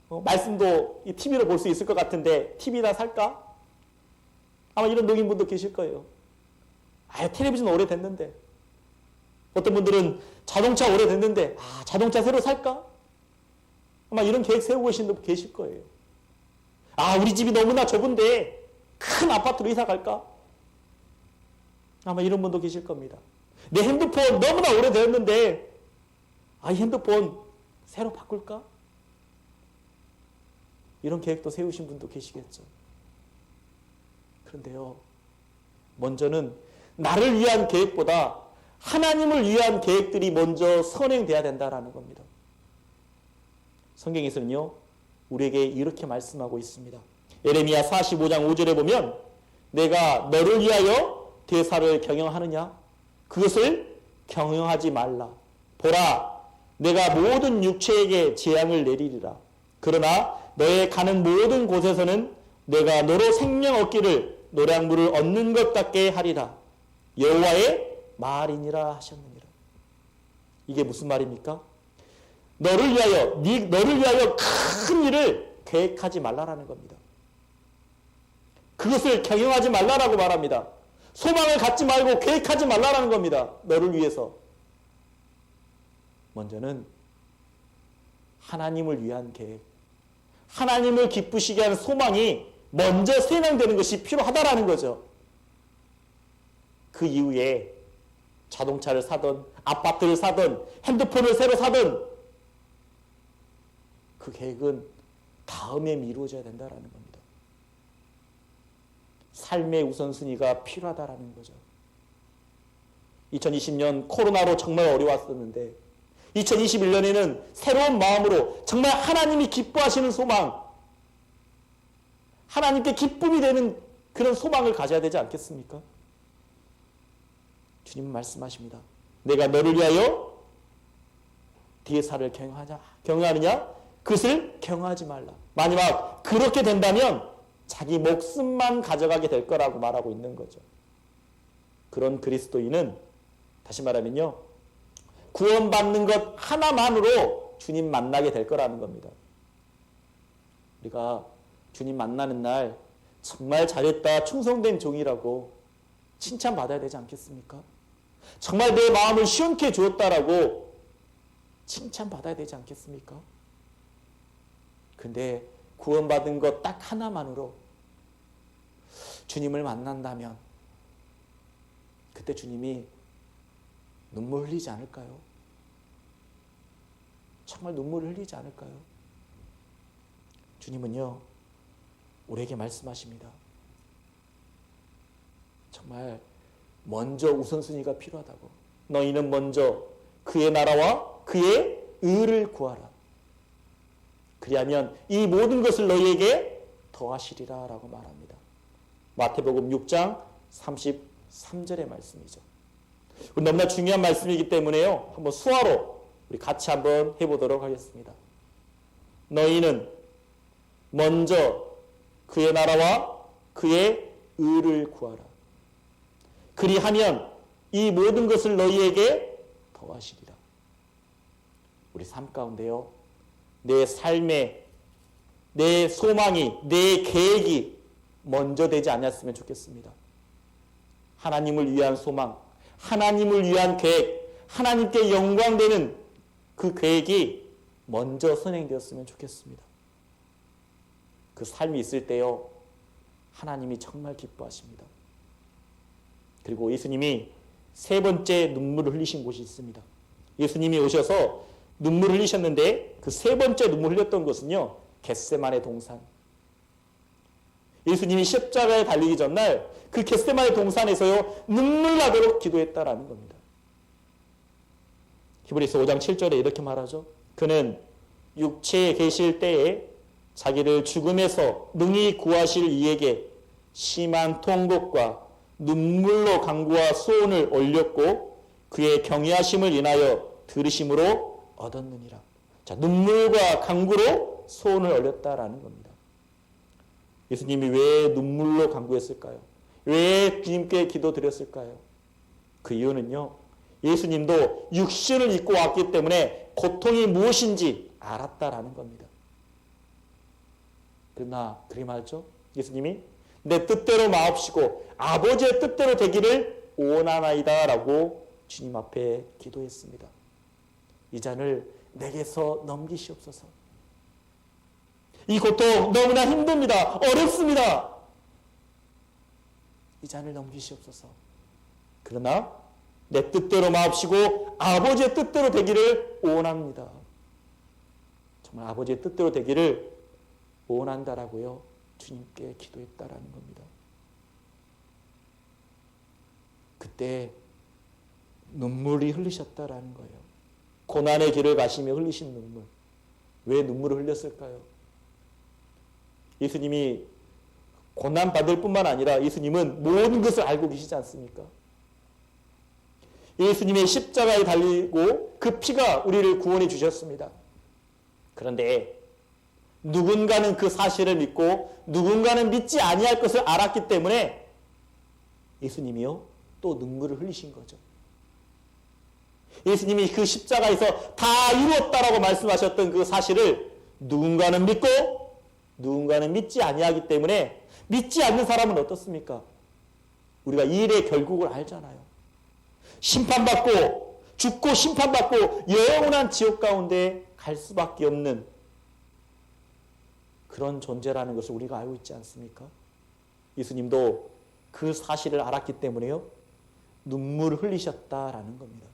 말씀도 이 TV로 볼 수 있을 것 같은데, TV나 살까? 아마 이런 농인분도 계실 거예요. 아, 텔레비전 오래됐는데. 어떤 분들은 자동차 오래됐는데, 자동차 새로 살까? 아마 이런 계획 세우고 계신 분 계실 거예요. 우리 집이 너무나 좁은데 큰 아파트로 이사 갈까? 아마 이런 분도 계실 겁니다. 내 핸드폰 너무나 오래되었는데 이 핸드폰 새로 바꿀까? 이런 계획도 세우신 분도 계시겠죠. 그런데요, 먼저는 나를 위한 계획보다 하나님을 위한 계획들이 먼저 선행돼야 된다라는 겁니다. 성경에서는요, 우리에게 이렇게 말씀하고 있습니다. 예레미야 45장 5절에 보면 내가 너를 위하여 대사를 경영하느냐? 그것을 경영하지 말라. 보라, 내가 모든 육체에게 재앙을 내리리라. 그러나 너의 가는 모든 곳에서는 내가 너로 생명 얻기를 노량물을 얻는 것 같게 하리라. 여호와의 말이니라 하셨느니라. 이게 무슨 말입니까? 너를 위하여 큰 일을 계획하지 말라라는 겁니다. 그것을 경영하지 말라라고 말합니다. 소망을 갖지 말고 계획하지 말라라는 겁니다. 너를 위해서. 먼저는 하나님을 위한 계획, 하나님을 기쁘시게 하는 소망이 먼저 생명되는 것이 필요하다라는 거죠. 그 이후에 자동차를 사든 아파트를 사든 핸드폰을 새로 사든 그 계획은 다음에 미루어져야 된다라는 겁니다. 삶의 우선순위가 필요하다라는 거죠. 2020년 코로나로 정말 어려웠었는데 2021년에는 새로운 마음으로 정말 하나님이 기뻐하시는 소망, 하나님께 기쁨이 되는 그런 소망을 가져야 되지 않겠습니까? 주님은 말씀하십니다. 내가 너를 위하여 대사를 경영하느냐? 그것을 경영하지 말라. 마지막 그렇게 된다면 자기 목숨만 가져가게 될 거라고 말하고 있는 거죠. 그런 그리스도인은 다시 말하면요, 구원받는 것 하나만으로 주님 만나게 될 거라는 겁니다. 우리가 주님 만나는 날 정말 잘했다, 충성된 종이라고 칭찬받아야 되지 않겠습니까? 정말 내 마음을 시원케 주었다라고 칭찬받아야 되지 않겠습니까? 근데 구원받은 것 딱 하나만으로 주님을 만난다면 그때 주님이 눈물 흘리지 않을까요? 정말 눈물을 흘리지 않을까요? 주님은요, 우리에게 말씀하십니다. 정말 먼저 우선순위가 필요하다고. 너희는 먼저 그의 나라와 그의 의를 구하라. 그리하면 이 모든 것을 너희에게 더하시리라 라고 말합니다. 마태복음 6장 33절의 말씀이죠. 너무나 중요한 말씀이기 때문에요, 한번 수화로 우리 같이 한번 해보도록 하겠습니다. 너희는 먼저 그의 나라와 그의 의를 구하라. 그리하면 이 모든 것을 너희에게 더하시리라. 우리 삶 가운데요, 내 삶에 내 소망이, 내 계획이 먼저 되지 않았으면 좋겠습니다. 하나님을 위한 소망, 하나님을 위한 계획, 하나님께 영광되는 그 계획이 먼저 선행되었으면 좋겠습니다. 그 삶이 있을 때요, 하나님이 정말 기뻐하십니다. 그리고 예수님이 세 번째 눈물을 흘리신 곳이 있습니다. 예수님이 오셔서 눈물을 흘리셨는데 그 세 번째 눈물 흘렸던 곳은요, 겟세마네 동산. 예수님이 십자가에 달리기 전날 그 겟세마네 동산에서요, 눈물 나도록 기도했다라는 겁니다. 히브리서 5장 7절에 이렇게 말하죠. 그는 육체에 계실 때에 자기를 죽음에서 능히 구하실 이에게 심한 통곡과 눈물로 간구와 소원을 올렸고 그의 경외하심을 인하여 들으심으로 얻었느니라. 자, 눈물과 간구로 소원을 올렸다라는 겁니다. 예수님이 왜 눈물로 간구했을까요? 왜 주님께 기도드렸을까요? 그 이유는요, 예수님도 육신을 입고 왔기 때문에 고통이 무엇인지 알았다라는 겁니다. 그러나 그렇게 말했죠. 예수님이 내 뜻대로 마옵시고 아버지의 뜻대로 되기를 원하나이다 라고 주님 앞에 기도했습니다. 이 잔을 내게서 넘기시옵소서. 이 고통 너무나 힘듭니다. 어렵습니다. 이 잔을 넘기시옵소서. 그러나 내 뜻대로 마옵시고 아버지의 뜻대로 되기를 원합니다. 정말 아버지의 뜻대로 되기를 원한다라고요. 주님께 기도했다라는 겁니다. 그때 눈물이 흘리셨다라는 거예요. 고난의 길을 가시며 흘리신 눈물. 왜 눈물을 흘렸을까요? 예수님이 고난받을 뿐만 아니라 예수님은 모든 것을 알고 계시지 않습니까? 예수님의 십자가에 달리고 그 피가 우리를 구원해 주셨습니다. 그런데 누군가는 그 사실을 믿고 누군가는 믿지 아니할 것을 알았기 때문에 예수님이요 또 눈물을 흘리신 거죠. 예수님이 그 십자가에서 다 이루었다라고 말씀하셨던 그 사실을 누군가는 믿고 누군가는 믿지 아니하기 때문에 믿지 않는 사람은 어떻습니까? 우리가 이 일의 결국을 알잖아요. 심판받고 죽고 심판받고 영원한 지옥 가운데 갈 수밖에 없는 그런 존재라는 것을 우리가 알고 있지 않습니까? 예수님도 그 사실을 알았기 때문에요. 눈물을 흘리셨다라는 겁니다.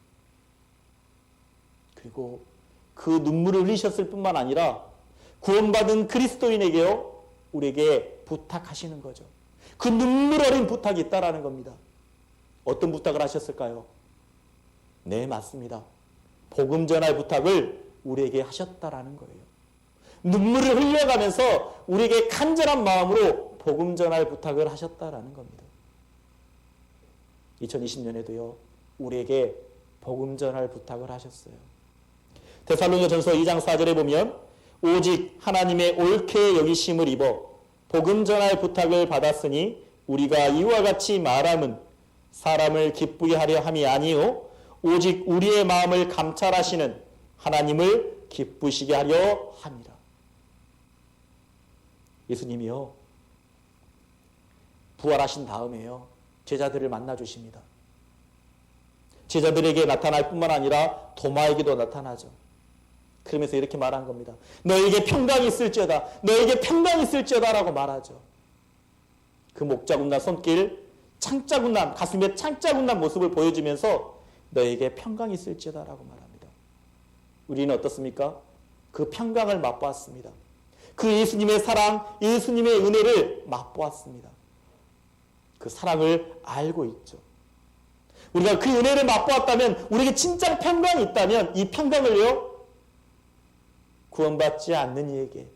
그리고 그 눈물을 흘리셨을 뿐만 아니라 구원받은 그리스도인에게요. 우리에게 부탁하시는 거죠. 그 눈물 어린 부탁이 있다라는 겁니다. 어떤 부탁을 하셨을까요? 네, 맞습니다. 복음 전할 부탁을 우리에게 하셨다라는 거예요. 눈물을 흘려가면서 우리에게 간절한 마음으로 복음 전할 부탁을 하셨다라는 겁니다. 2020년에도요. 우리에게 복음 전할 부탁을 하셨어요. 데살로니가전서 2장 4절에 보면 오직 하나님의 옳게 여기심을 입어 복음 전할 부탁을 받았으니 우리가 이와 같이 말함은 사람을 기쁘게 하려 함이 아니요 오직 우리의 마음을 감찰하시는 하나님을 기쁘시게 하려 함이라. 예수님이요 부활하신 다음에요 제자들을 만나 주십니다. 제자들에게 나타날 뿐만 아니라 도마에게도 나타나죠. 그러면서 이렇게 말한 겁니다. 너에게 평강이 있을지어다. 너에게 평강이 있을지어다 라고 말하죠. 그 목자국난 손길, 창자국난, 가슴에 창자국난 모습을 보여주면서 너에게 평강이 있을지어다 라고 말합니다. 우리는 어떻습니까? 그 평강을 맛보았습니다. 그 예수님의 사랑, 예수님의 은혜를 맛보았습니다. 그 사랑을 알고 있죠. 우리가 그 은혜를 맛보았다면, 우리에게 진짜 평강이 있다면 이 평강을요 구원받지 않는 이에게,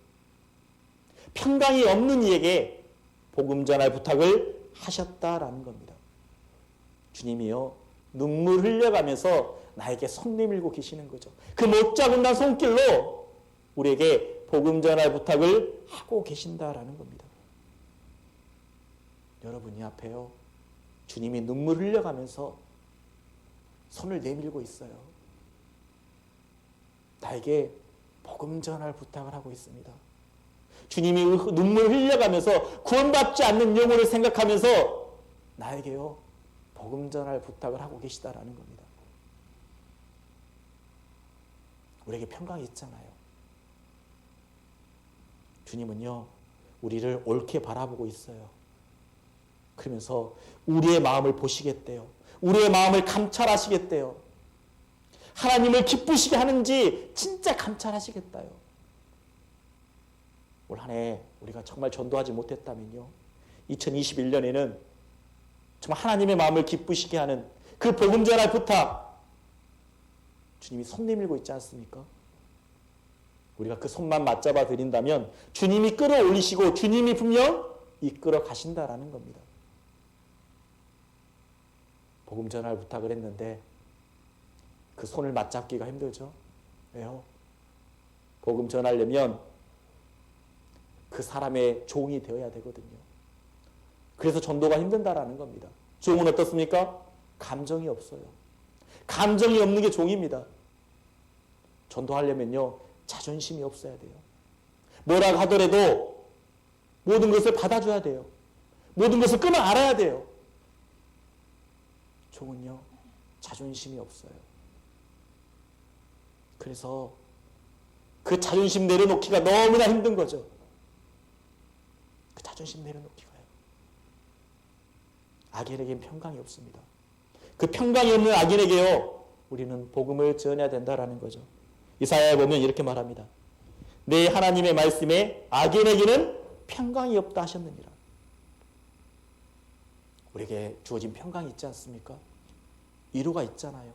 평강이 없는 이에게 복음 전할 부탁을 하셨다라는 겁니다. 주님이요 눈물 흘려가면서 나에게 손 내밀고 계시는 거죠. 그 못자국난 손길로 우리에게 복음 전할 부탁을 하고 계신다라는 겁니다. 여러분이 앞에요 주님이 눈물 흘려가면서 손을 내밀고 있어요. 나에게 복음 전할 부탁을 하고 있습니다. 주님이 눈물 흘려가면서 구원받지 않는 영혼을 생각하면서 나에게요 복음 전할 부탁을 하고 계시다라는 겁니다. 우리에게 평강이 있잖아요. 주님은요 우리를 옳게 바라보고 있어요. 그러면서 우리의 마음을 보시겠대요. 우리의 마음을 감찰하시겠대요. 하나님을 기쁘시게 하는지 진짜 감찰하시겠다요. 올 한 해 우리가 정말 전도하지 못했다면요 2021년에는 정말 하나님의 마음을 기쁘시게 하는 그 복음 전할 부탁 주님이 손 내밀고 있지 않습니까? 우리가 그 손만 맞잡아 드린다면 주님이 끌어올리시고 주님이 분명 이끌어 가신다라는 겁니다. 복음 전할 부탁을 했는데 그 손을 맞잡기가 힘들죠. 왜요? 복음 전하려면 그 사람의 종이 되어야 되거든요. 그래서 전도가 힘든다라는 겁니다. 종은 어떻습니까? 감정이 없어요. 감정이 없는 게 종입니다. 전도하려면요 자존심이 없어야 돼요. 뭐라고 하더라도 모든 것을 받아줘야 돼요. 모든 것을 끊어 알아야 돼요. 종은요 자존심이 없어요. 그래서 그 자존심 내려놓기가 너무나 힘든 거죠. 그 자존심 내려놓기가요. 악인에게는 평강이 없습니다. 그 평강이 없는 악인에게요 우리는 복음을 전해야 된다라는 거죠. 이사야에 보면 이렇게 말합니다. 내 하나님의 말씀에 악인에게는 평강이 없다 하셨느니라. 우리에게 주어진 평강이 있지 않습니까? 위로가 있잖아요.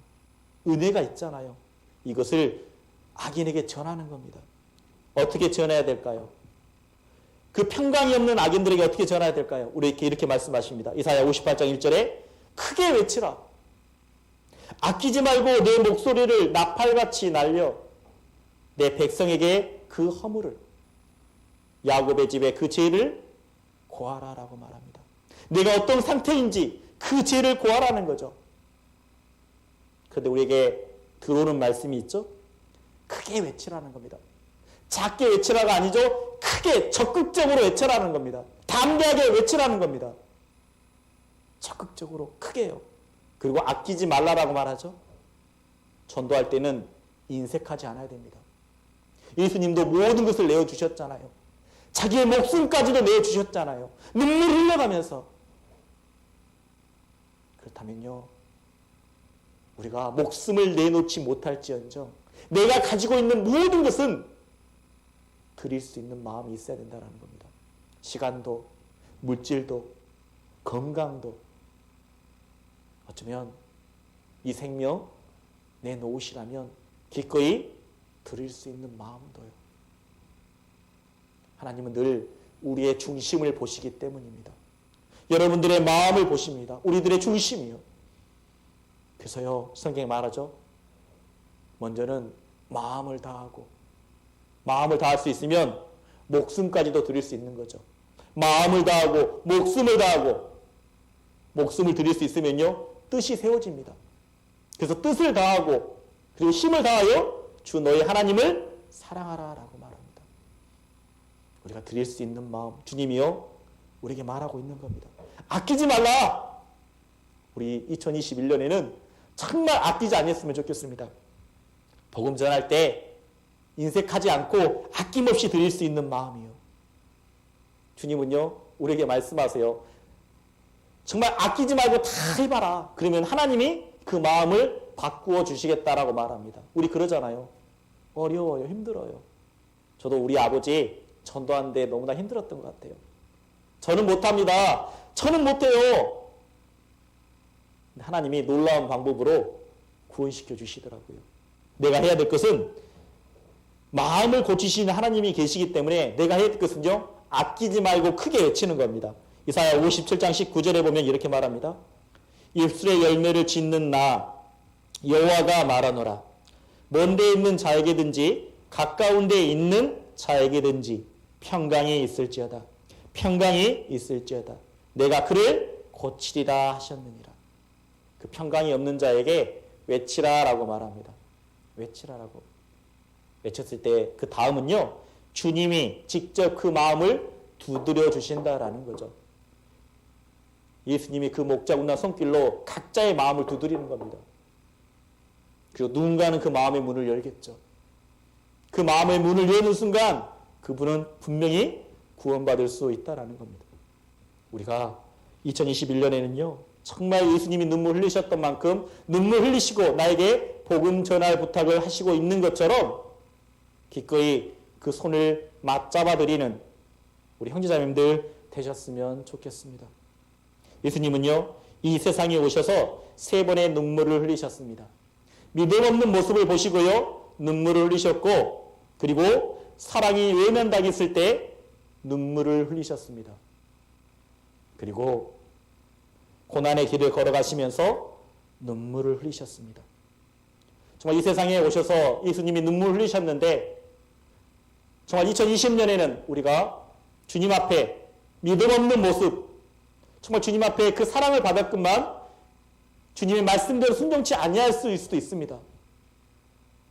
은혜가 있잖아요. 이것을 악인에게 전하는 겁니다. 어떻게 전해야 될까요? 그 평강이 없는 악인들에게 어떻게 전해야 될까요? 우리에게 이렇게 말씀하십니다. 이사야 58장 1절에 크게 외치라. 아끼지 말고 내 목소리를 나팔같이 날려 내 백성에게 그 허물을, 야곱의 집에 그 죄를 고하라라고 말합니다. 내가 어떤 상태인지 그 죄를 고하라는 거죠. 그런데 우리에게 들어오는 말씀이 있죠? 크게 외치라는 겁니다. 작게 외치라가 아니죠. 크게 적극적으로 외치라는 겁니다. 담대하게 외치라는 겁니다. 적극적으로 크게요. 그리고 아끼지 말라라고 말하죠. 전도할 때는 인색하지 않아야 됩니다. 예수님도 모든 것을 내어주셨잖아요. 자기의 목숨까지도 내어주셨잖아요. 눈물 흘려가면서. 그렇다면요, 우리가 목숨을 내놓지 못할지언정 내가 가지고 있는 모든 것은 드릴 수 있는 마음이 있어야 된다는 겁니다. 시간도, 물질도, 건강도, 어쩌면 이 생명 내놓으시라면 기꺼이 드릴 수 있는 마음도요. 하나님은 늘 우리의 중심을 보시기 때문입니다. 여러분들의 마음을 보십니다. 우리들의 중심이요. 그래서요, 성경에 말하죠. 먼저는 마음을 다하고, 마음을 다할 수 있으면 목숨까지도 드릴 수 있는 거죠. 마음을 다하고 목숨을 다하고 목숨을 드릴 수 있으면요, 뜻이 세워집니다. 그래서 뜻을 다하고 그리고 힘을 다하여 주 너희 하나님을 사랑하라라고 말합니다. 우리가 드릴 수 있는 마음, 주님이요 우리에게 말하고 있는 겁니다. 아끼지 말라. 우리 2021년에는 정말 아끼지 않았으면 좋겠습니다. 복음 전할 때 인색하지 않고 아낌없이 드릴 수 있는 마음이요. 주님은요 우리에게 말씀하세요. 정말 아끼지 말고 다 해봐라. 그러면 하나님이 그 마음을 바꾸어 주시겠다라고 말합니다. 우리 그러잖아요. 어려워요. 힘들어요. 저도 우리 아버지 전도하는데 너무나 힘들었던 것 같아요. 저는 못합니다. 저는 못해요. 하나님이 놀라운 방법으로 구원시켜 주시더라고요. 내가 해야 될 것은 마음을 고치시는 하나님이 계시기 때문에 내가 해야 될 것은요, 아끼지 말고 크게 외치는 겁니다. 이사야 57장 19절에 보면 이렇게 말합니다. 입술의 열매를 짓는 나 여호와가 말하노라. 먼 데 있는 자에게든지 가까운 데 있는 자에게든지 평강이 있을지어다. 평강이 있을지어다. 내가 그를 고치리라 하셨느니라. 그 평강이 없는 자에게 외치라라고 말합니다. 외치라라고. 외쳤을 때 그 다음은요, 주님이 직접 그 마음을 두드려 주신다라는 거죠. 예수님이 그 목자국나 손길로 각자의 마음을 두드리는 겁니다. 그리고 누군가는 그 마음의 문을 열겠죠. 그 마음의 문을 여는 순간 그분은 분명히 구원받을 수 있다라는 겁니다. 우리가 2021년에는요, 정말 예수님이 눈물 흘리셨던 만큼 눈물 흘리시고 나에게 복음 전할 부탁을 하시고 있는 것처럼 기꺼이 그 손을 맞잡아 드리는 우리 형제자매님들 되셨으면 좋겠습니다. 예수님은요, 이 세상에 오셔서 3번의 눈물을 흘리셨습니다. 믿음 없는 모습을 보시고요, 눈물을 흘리셨고, 그리고 사랑이 외면당했을 때 눈물을 흘리셨습니다. 그리고 고난의 길을 걸어가시면서 눈물을 흘리셨습니다. 정말 이 세상에 오셔서 예수님이 눈물을 흘리셨는데, 정말 2020년에는 우리가 주님 앞에 믿음 없는 모습, 정말 주님 앞에 그 사랑을 받았건만 주님의 말씀대로 순종치 아니할 수도 있습니다.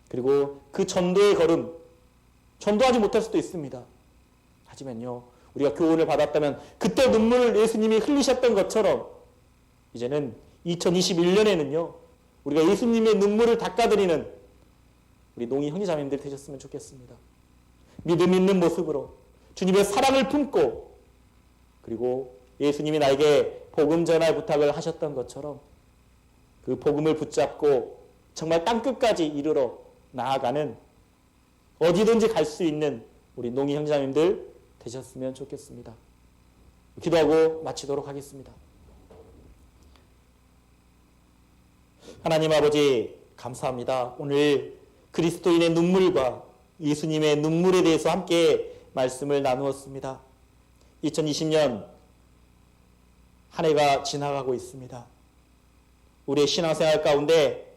그리고 그 전도의 걸음, 전도하지 못할 수도 있습니다. 하지만요, 우리가 교훈을 받았다면 그때 눈물을 예수님이 흘리셨던 것처럼 이제는 2021년에는요, 우리가 예수님의 눈물을 닦아드리는 우리 농이 형제자매님들 되셨으면 좋겠습니다. 믿음 있는 모습으로 주님의 사랑을 품고, 그리고 예수님이 나에게 복음 전할 부탁을 하셨던 것처럼 그 복음을 붙잡고 정말 땅끝까지 이르러 나아가는, 어디든지 갈 수 있는 우리 농이 형제자매님들 되셨으면 좋겠습니다. 기도하고 마치도록 하겠습니다. 하나님 아버지 감사합니다. 오늘 그리스도인의 눈물과 예수님의 눈물에 대해서 함께 말씀을 나누었습니다. 2020년 한 해가 지나가고 있습니다. 우리의 신앙생활 가운데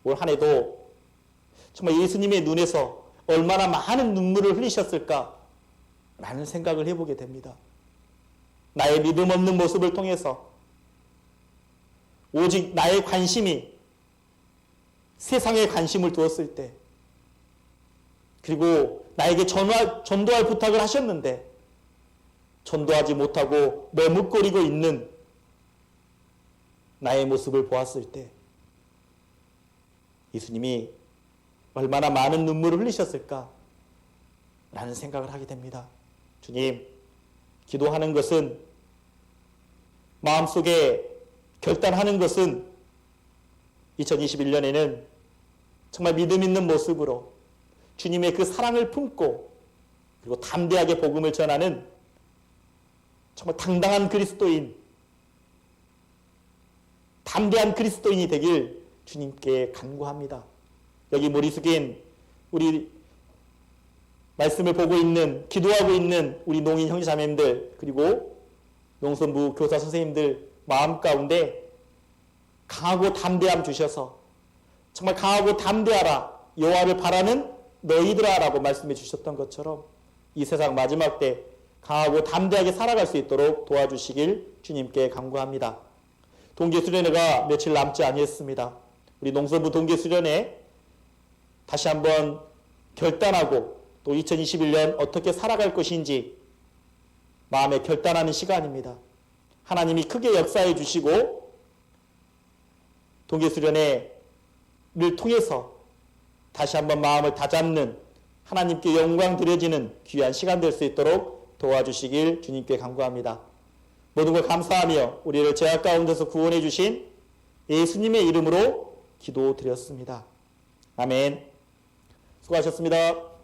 올 한 해도 정말 예수님의 눈에서 얼마나 많은 눈물을 흘리셨을까 라는 생각을 해보게 됩니다. 나의 믿음 없는 모습을 통해서 오직 나의 관심이 세상에 관심을 두었을 때, 그리고 나에게 전도할 부탁을 하셨는데 전도하지 못하고 머뭇거리고 있는 나의 모습을 보았을 때 예수님이 얼마나 많은 눈물을 흘리셨을까 라는 생각을 하게 됩니다. 주님, 기도하는 것은, 마음속에 결단하는 것은 2021년에는 정말 믿음 있는 모습으로 주님의 그 사랑을 품고 그리고 담대하게 복음을 전하는 정말 당당한 그리스도인, 담대한 그리스도인이 되길 주님께 간구합니다. 여기 머리 숙인 우리 말씀을 보고 있는, 기도하고 있는 우리 농인 형제자매님들, 그리고 농선부 교사 선생님들 마음 가운데 강하고 담대함 주셔서 정말 강하고 담대하라, 여호와를 바라는 너희들아라고 말씀해 주셨던 것처럼 이 세상 마지막 때 강하고 담대하게 살아갈 수 있도록 도와주시길 주님께 간구합니다. 동계수련회가 며칠 남지 아니했습니다. 우리 농선부 동계수련회 다시 한번 결단하고 또 2021년 어떻게 살아갈 것인지 마음에 결단하는 시간입니다. 하나님이 크게 역사해 주시고 동계수련회를 통해서 다시 한번 마음을 다잡는, 하나님께 영광 드려지는 귀한 시간 될 수 있도록 도와주시길 주님께 간구합니다. 모든 걸 감사하며 우리를 죄악 가운데서 구원해 주신 예수님의 이름으로 기도드렸습니다. 아멘. 수고하셨습니다.